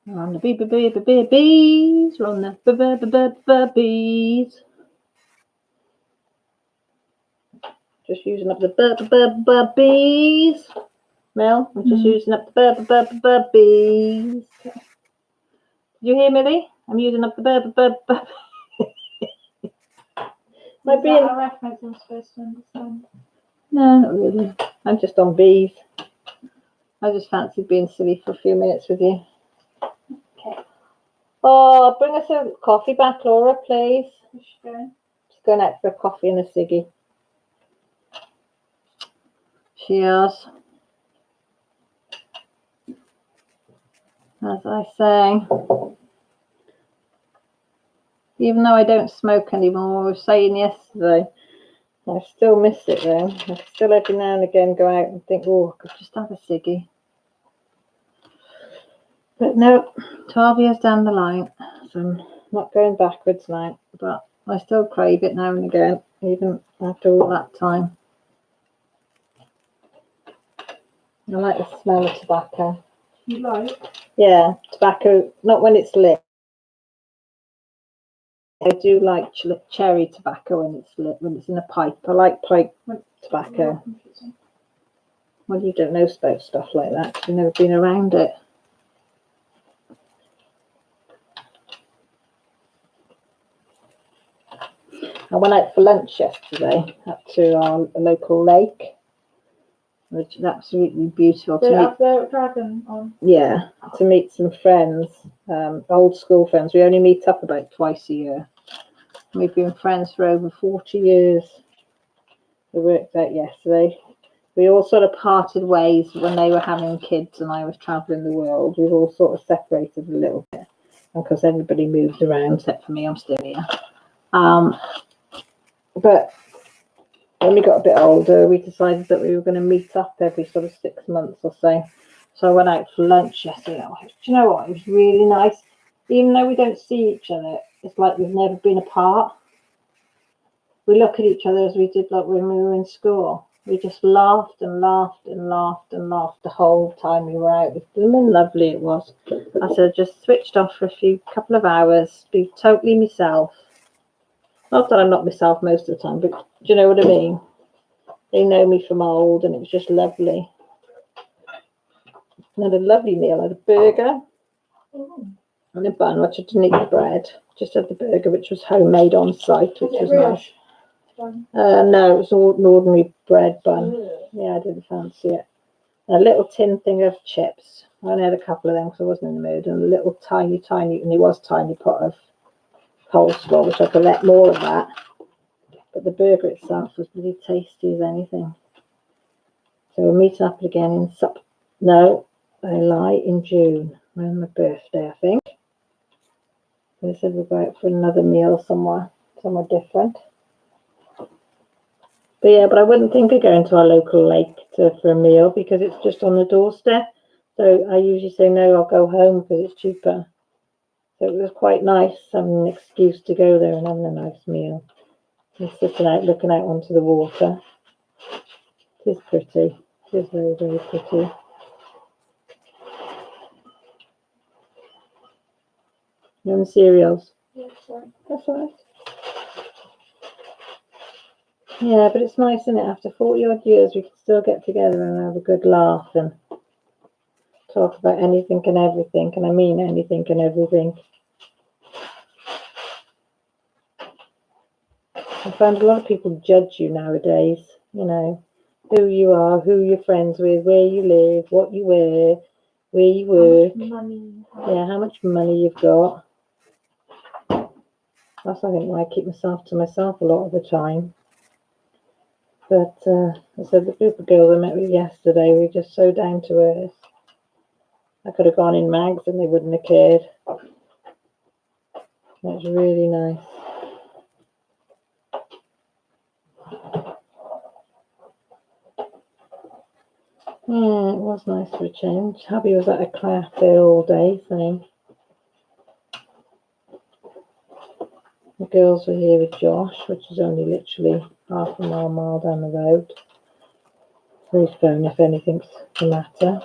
[SPEAKER 1] We're on the bees, we're on the bees. Just using up the bees. Mel, I'm just using up the bees. Did you hear, Millie? I'm using up the
[SPEAKER 3] Is that a reference I'm supposed to understand?
[SPEAKER 1] No, not really. I'm just on bees. I just fancied being silly for a few minutes with you.
[SPEAKER 3] Okay.
[SPEAKER 1] Oh, bring us a coffee back, Laura, please.
[SPEAKER 3] Where's she going?
[SPEAKER 1] She's going out for a coffee and a ciggy. She is. As I say, even though I don't smoke anymore, I was saying yesterday, I still miss it though. I still every now and again go out and think, oh, I could just have a ciggy. But no, 12 years down the line, so I'm not going backwards now, but I still crave it now and again, even after all that time. I like the smell of tobacco.
[SPEAKER 3] You like?
[SPEAKER 1] Yeah, tobacco, not when it's lit. I do like cherry tobacco when it's lit, when it's in a pipe. I like pipe tobacco. Well, you don't know about stuff like that because you've never been around it. I went out for lunch yesterday up to our local lake, which is absolutely beautiful.
[SPEAKER 3] They have the dragon on.
[SPEAKER 1] Yeah, to meet some friends, old school friends. We only meet up about twice a year. We've been friends for over 40 years. We worked out yesterday. We all sort of parted ways when they were having kids and I was travelling the world. We've all sort of separated a little bit because everybody moved around except for me. I'm still here. But when we got a bit older, we decided that we were going to meet up every sort of 6 months or so. So I went out for lunch yesterday. Do you know what? It was really nice. Even though we don't see each other, it's like we've never been apart. we look at each other as we did like when we were in school. We just laughed and laughed and laughed and laughed the whole time we were out. It was lovely, it was. I said, I just switched off for couple of hours, be totally myself. Not that I'm not myself most of the time, but do you know what I mean? They know me from old, and it was just lovely. I had a lovely meal. I had a burger and a bun, which I didn't eat the bread. Just had the burger, which was homemade on site, which was nice. No, it was an ordinary bread bun. Yeah, I didn't fancy it. And a little tin thing of chips. I only had a couple of them because I wasn't in the mood. And a little tiny, and it was tiny pot of coleslaw, which I could let more of that. But the burger itself was really tasty as anything. So we're meeting up again in in June, around my birthday, I think. They said we'll go out for another meal somewhere different. But yeah, but I wouldn't think of going to our local lake for a meal because it's just on the doorstep. So I usually say no, I'll go home because it's cheaper. So it was quite nice having an excuse to go there and having a nice meal. And sitting out, looking out onto the water. It is pretty. It is very, very pretty. You on cereals?
[SPEAKER 3] Yes, sorry.
[SPEAKER 1] That's all right. Yeah, but it's nice, isn't it? After 40 odd years, we can still get together and have a good laugh and talk about anything and everything. And I mean anything and everything. I find a lot of people judge you nowadays, you know, who you are, who you're friends with, where you live, what you wear, where you work. How much money you've got. That's, I think, why I keep myself to myself a lot of the time. But I said the group of girls I met with yesterday were just so down to earth. I could have gone in mags and they wouldn't have cared. That's really nice. Yeah, it was nice for a change. Hubby was at a cafe all day, so the girls were here with Josh, which is only literally half a mile down the road. For his phone if anything's the matter.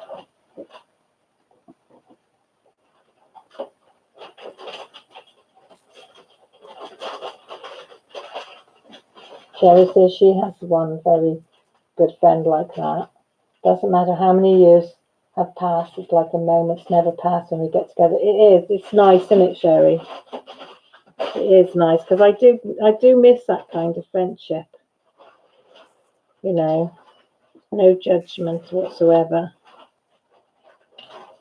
[SPEAKER 1] Sherry says she has one very good friend like that. Doesn't matter how many years have passed, it's like a moment's never passed when we get together. It is. It's nice, isn't it, Sherry? It is nice because I do miss that kind of friendship. You know, no judgment whatsoever.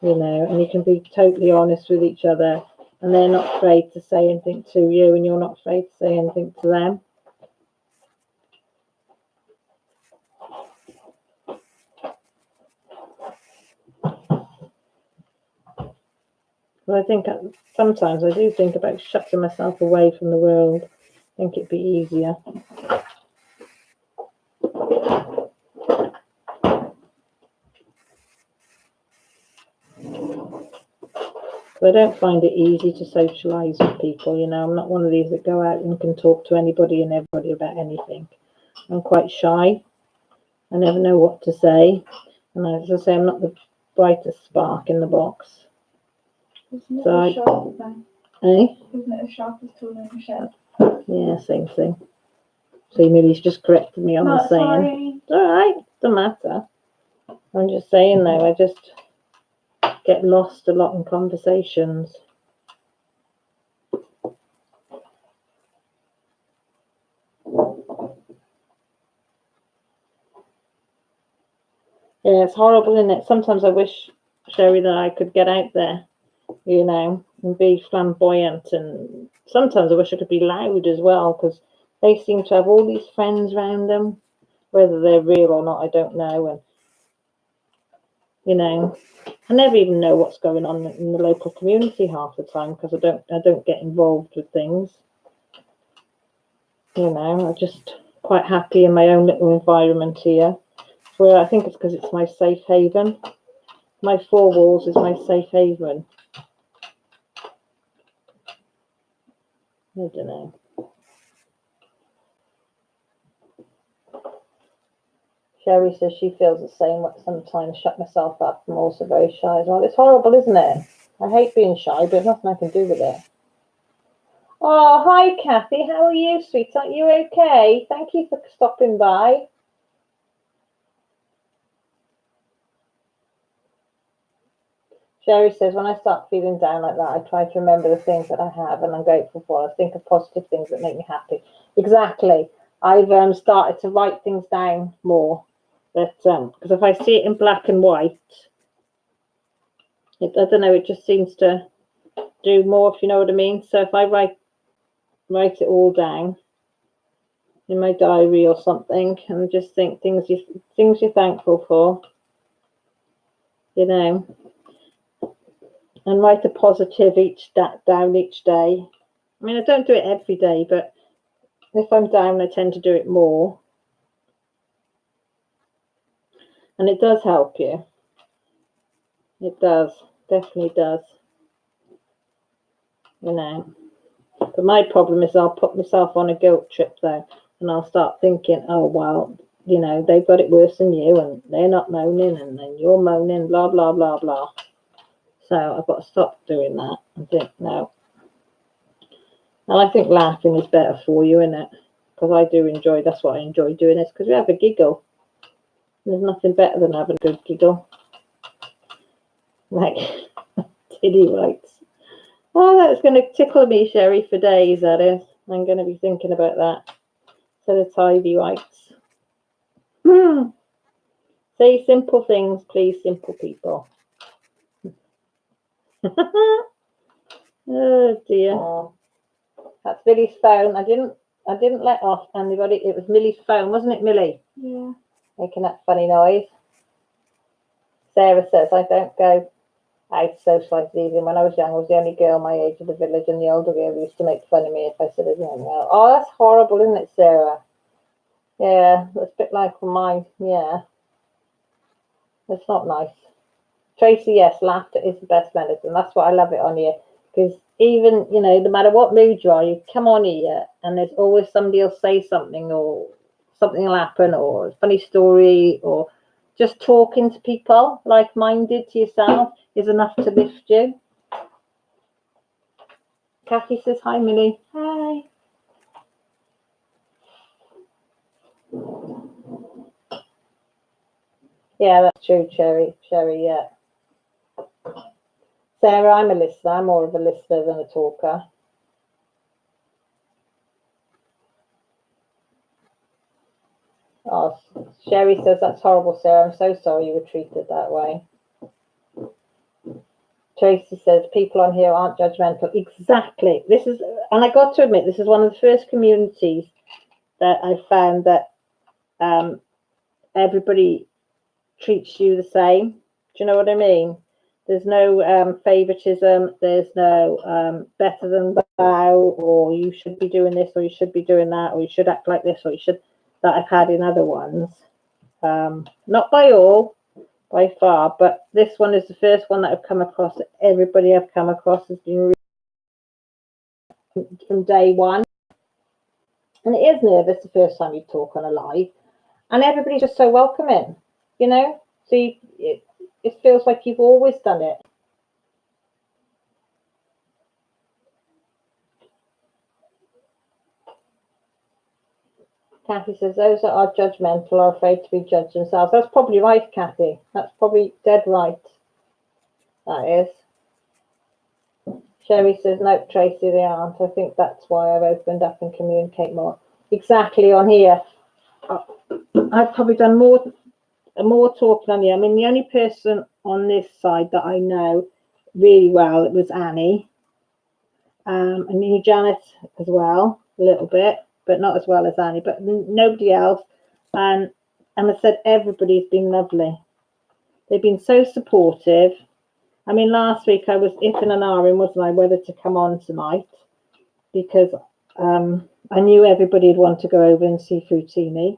[SPEAKER 1] You know, and you can be totally honest with each other, and they're not afraid to say anything to you, and you're not afraid to say anything to them. But I think sometimes I do think about shutting myself away from the world. I think it'd be easier. But I don't find it easy to socialise with people, you know. I'm not one of these that go out and can talk to anybody and everybody about anything. I'm quite shy. I never know what to say. And as I say, I'm not the brightest spark in the box.
[SPEAKER 3] Isn't it the sharpest thing? Isn't it the sharpest tool in the shed?
[SPEAKER 1] Yeah, same thing. So Millie's just corrected me on the saying.
[SPEAKER 3] Sorry.
[SPEAKER 1] It's alright, doesn't matter. I'm just saying though, I just get lost a lot in conversations. Yeah, it's horrible, isn't it? Sometimes I wish, Sherry, that I could get out there, you know, and be flamboyant. And sometimes I wish I could be loud as well, because they seem to have all these friends around them, whether they're real or not, I don't know. And, you know, I never even know what's going on in the local community half the time, because I don't get involved with things. You know, I'm just quite happy in my own little environment here. Where I think it's because it's my safe haven. My four walls is my safe haven. I don't know. Sherry says she feels the same. Sometimes shut myself up. I'm also very shy as well. It's horrible, isn't it? I hate being shy, but there's nothing I can do with it. Oh, hi, Kathy. How are you, sweetheart? You okay? Thank you for stopping by. Sherry says, when I start feeling down like that, I try to remember the things that I have and I'm grateful for. I think of positive things that make me happy. Exactly. I've started to write things down more. Because if I see it in black and white, I don't know, it just seems to do more, if you know what I mean. So if I write it all down in my diary or something, and just think things you're thankful for, you know. And write a positive down each day. I mean, I don't do it every day, but if I'm down, I tend to do it more. And it does help you. It does. Definitely does. You know. But my problem is I'll put myself on a guilt trip, though. And I'll start thinking, oh, well, you know, they've got it worse than you. And they're not moaning. And then you're moaning, blah, blah, blah, blah. So I've got to stop doing that and think, no. And I think laughing is better for you, isn't it? Because I do enjoy, that's what I enjoy doing this, because we have a giggle. There's nothing better than having a good giggle. Like Tiddy writes. Oh, that's going to tickle me, Sherry, for days, that is. I'm going to be thinking about that. So the Tidy writes. Say simple things, please, simple people. Oh dear. Oh, that's Millie's phone. I didn't let off anybody. It was Millie's phone, wasn't it, Millie?
[SPEAKER 3] Yeah.
[SPEAKER 1] Making that funny noise. Sarah says, I don't go out to socialise this evening. When I was young, I was the only girl my age in the village, and the older girl used to make fun of me if I said anything else. Oh, that's horrible, isn't it, Sarah? Yeah, that's a bit like mine. Yeah. It's not nice. Tracy, yes, laughter is the best medicine. That's why I love it on here. Because even, you know, no matter what mood you are, you come on here and there's always somebody will say something, or something will happen, or a funny story, or just talking to people like-minded to yourself is enough to lift you. Kathy says, hi, Millie. Hi. Yeah, that's true, Cherry, yeah. Sarah, I'm a listener. I'm more of a listener than a talker. Oh, Sherry says, that's horrible, Sarah. I'm so sorry you were treated that way. Tracy says, people on here aren't judgmental. Exactly. This is, and I got to admit, this is one of the first communities that I found that everybody treats you the same. Do you know what I mean? There's no favoritism. There's no better than thou, or you should be doing this, or you should be doing that, or you should act like this, or you should, that I've had in other ones. Not by all, by far, but this one is the first one that I've come across. Everybody I've come across has been really, from day one. And it is nervous the first time you talk on a live. And everybody's just so welcoming, you know? So it feels like you've always done it. Kathy says, those that are judgmental are afraid to be judged themselves. That's probably right, Kathy. That's probably dead right. That is. Sherry says, no, Tracy, they aren't. I think that's why I've opened up and communicate more. Exactly, on here. I've probably done more talking on here. I mean, the only person on this side that I know really well, it was Annie. And knew Janet as well, a little bit, but not as well as Annie, but nobody else. And I said, everybody's been lovely. They've been so supportive. I mean, last week I was iffing and ahhing, wasn't I, whether to come on tonight, because I knew everybody would want to go over and see Fruitini.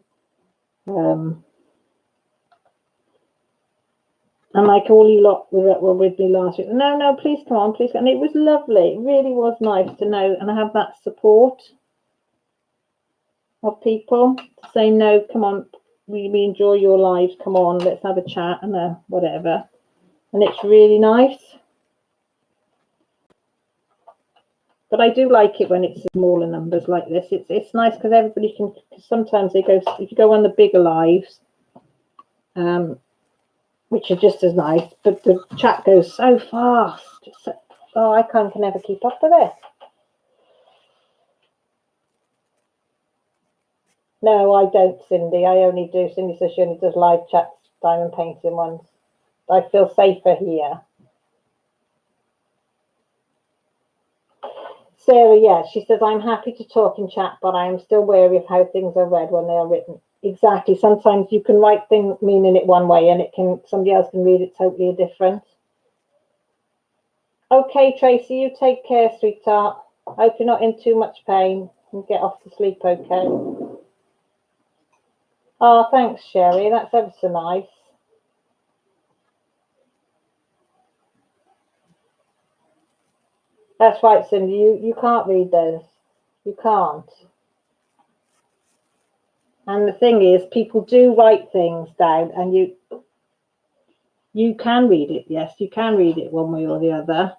[SPEAKER 1] And like all you lot were with me last week, no, please come on, please come. And it was lovely. It really was nice to know and have that support of people to say, no, come on, we enjoy your lives. Come on, let's have a chat and whatever. And it's really nice. But I do like it when it's smaller numbers like this. It's nice because everybody can. Sometimes they go, if you go on the bigger lives, which are just as nice, but the chat goes so fast. Oh, I can never keep up with this. No, I don't, Cindy. I only do. Cindy says she only does live chats, diamond painting ones. I feel safer here. Sarah, yeah, she says, I'm happy to talk in chat, but I am still wary of how things are read when they are written. Exactly. Sometimes you can write things meaning it one way and somebody else can read it totally different. Okay, Tracy, you take care, sweetheart. Hope you're not in too much pain and get off to sleep, okay? Oh, thanks, Sherry. That's ever so nice. That's right, Cindy. You can't read those. You can't. And the thing is, people do write things down, and you can read it. Yes, you can read it one way or the other.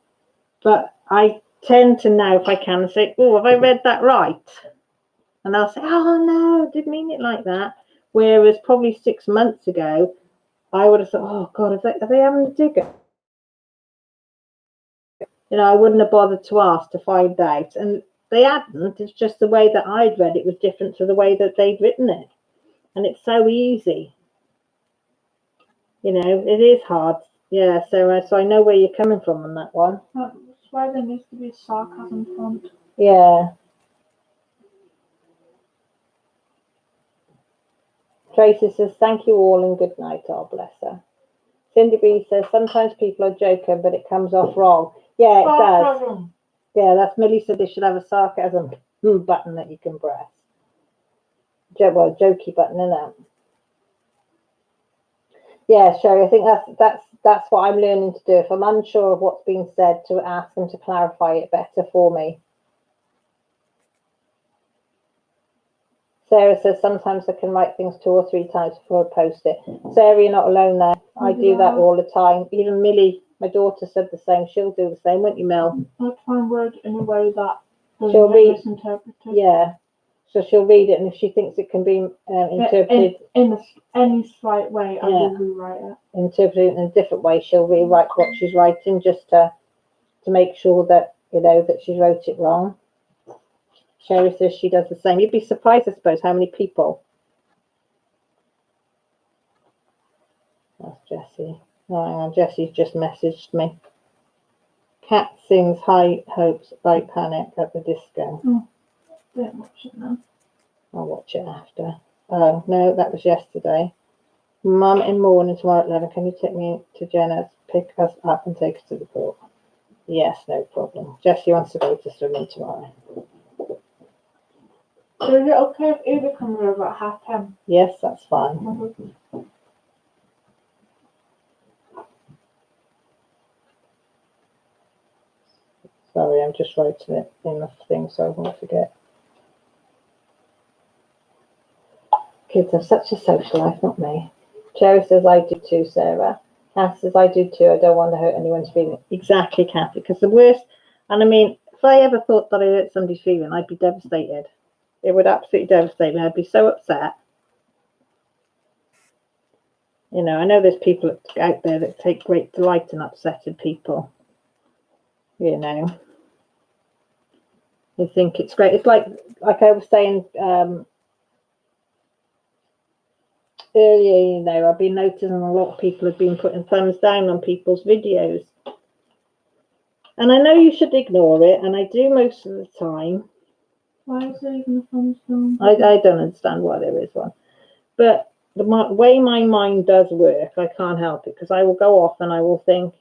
[SPEAKER 1] But I tend to now, if I can, say, "Oh, have I read that right?" And I'll say, "Oh no, I didn't mean it like that." Whereas probably 6 months ago, I would have thought, "Oh God, are they having a digger?" You know, I wouldn't have bothered to ask to find out, and they hadn't. It's just the way that I'd read it was different to the way that they'd written it, and it's so easy. You know, it is hard. Yeah, so I know where you're coming from on that one.
[SPEAKER 3] That's why there needs to be sarcasm font.
[SPEAKER 1] Yeah. Tracy says, thank you all and good night. Oh, bless her. Cindy B says, sometimes people are joking, but it comes off wrong. Yeah, it does. Yeah, that's Millie said they should have a sarcasm button that you can press. Well, jokey button, isn't it? Yeah, Sherry, I think that's what I'm learning to do. If I'm unsure of what's being said, to ask them to clarify it better for me. Sarah says sometimes I can write things 2 or 3 times before I post it. Sarah, you're not alone there. I do that all the time. Even Millie, my daughter, said the same. She'll do the same, won't you, Mel?
[SPEAKER 3] I'll try and word in a way that
[SPEAKER 1] she'll read,
[SPEAKER 3] misinterpreted.
[SPEAKER 1] Yeah, so she'll read it, and if she thinks it can be interpreted
[SPEAKER 3] in any slight way, I will rewrite it.
[SPEAKER 1] Interpreted in a different way, she'll rewrite what she's writing just to make sure that that she wrote it wrong. Sherry says she does the same. You'd be surprised, I suppose, how many people. That's Jessie. Oh, hang on, Jessie's just messaged me. Cat sings high hopes by Panic at the disco.
[SPEAKER 3] Oh, don't watch it now.
[SPEAKER 1] I'll watch it after. Oh, no, that was yesterday. Mum in morning tomorrow at 11. Can you take me to Jenna's, pick us up and take us to the pool? Yes, no problem. Jessie wants to go to swimming tomorrow.
[SPEAKER 3] So is it okay if Uber comes over at 10:30?
[SPEAKER 1] Yes, that's fine. Sorry, I'm just writing it in the thing so I won't forget. Kids have such a social life, not me. Cherry says, I do too, Sarah. Kath says, I do too. I don't want to hurt anyone's feelings. Exactly, Kath, because the worst, and I mean, if I ever thought that I hurt somebody's feeling, I'd be devastated. It would absolutely devastate me. I'd be so upset. You know, I know there's people out there that take great delight in upsetting people. You know, you think it's great. It's like I was saying earlier, you know, I've been noticing a lot of people have been putting thumbs down on people's videos. And I know you should ignore it, and I do most of the time.
[SPEAKER 3] Why is there even a thumbs down?
[SPEAKER 1] I don't understand why there is one. But the way my mind does work, I can't help it, because I will go off and I will think,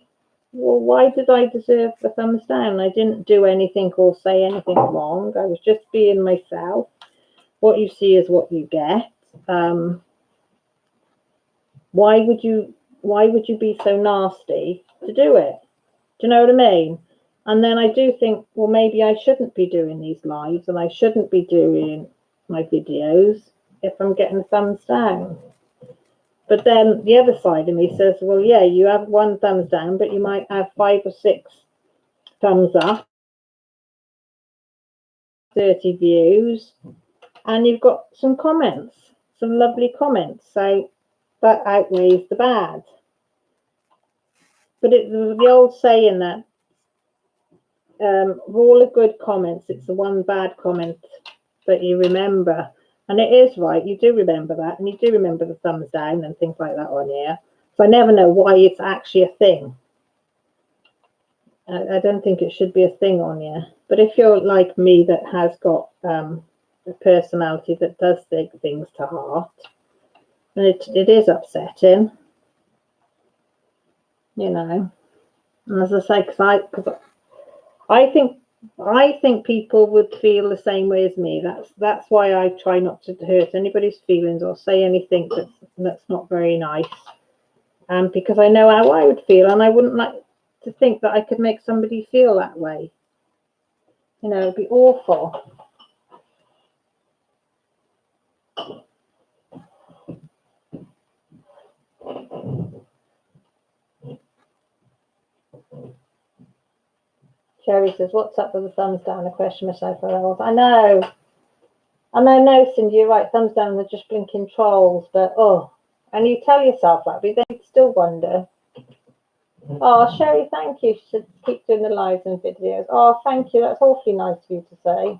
[SPEAKER 1] well, why did I deserve the thumbs down? I didn't do anything or say anything wrong. I was just being myself. What you see is what you get. Why would you be so nasty to do it? Do you know what I mean? And then I do think, well, maybe I shouldn't be doing these lives and I shouldn't be doing my videos if I'm getting thumbs down. But then the other side of me says, well, yeah, you have 1 thumbs down, but you might have 5 or 6 thumbs up, 30 views, and you've got some comments, some lovely comments. So that outweighs the bad. But the old saying that of all the good comments, it's the one bad comment that you remember. And it is right, you do remember that, and you do remember the thumbs down and things like that on here. So I never know why it's actually a thing. I don't think it should be a thing on here. But if you're like me that has got a personality that does take things to heart, and it is upsetting, you know. And as I say, because I think people would feel the same way as me. That's why I try not to hurt anybody's feelings or say anything that's not very nice. Because I know how I would feel, and I wouldn't like to think that I could make somebody feel that way. You know, it'd be awful. Sherry says, "What's up with the thumbs down?" I question myself for hours. I know, Cindy, you're right. Thumbs down, they're just blinking trolls. But and you tell yourself that, but then you still wonder. Oh, Sherry, thank you. She said keep doing the lives and videos. Oh, thank you. That's awfully nice of you to say.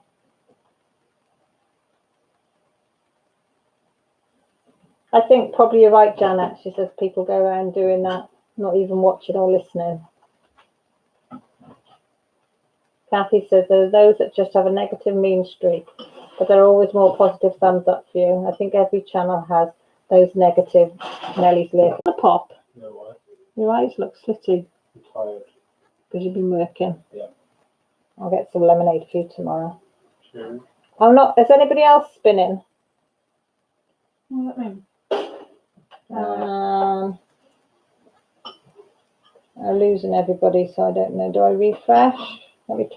[SPEAKER 1] I think probably you're right, Janet. She says people go around doing that, not even watching or listening. Kathy says there are those that just have a negative mean streak, but there are always more positive thumbs up for you. I think every channel has those negative Nelly's lit. A pop.
[SPEAKER 2] No, what?
[SPEAKER 1] Your eyes look slitty.
[SPEAKER 2] I'm tired.
[SPEAKER 1] Because you've been working.
[SPEAKER 2] Yeah.
[SPEAKER 1] I'll get some lemonade for you tomorrow.
[SPEAKER 2] Sure.
[SPEAKER 1] I'm not. Is anybody else spinning?
[SPEAKER 3] What does that mean?
[SPEAKER 1] I'm losing everybody, so I don't know. Do I refresh? Let me try.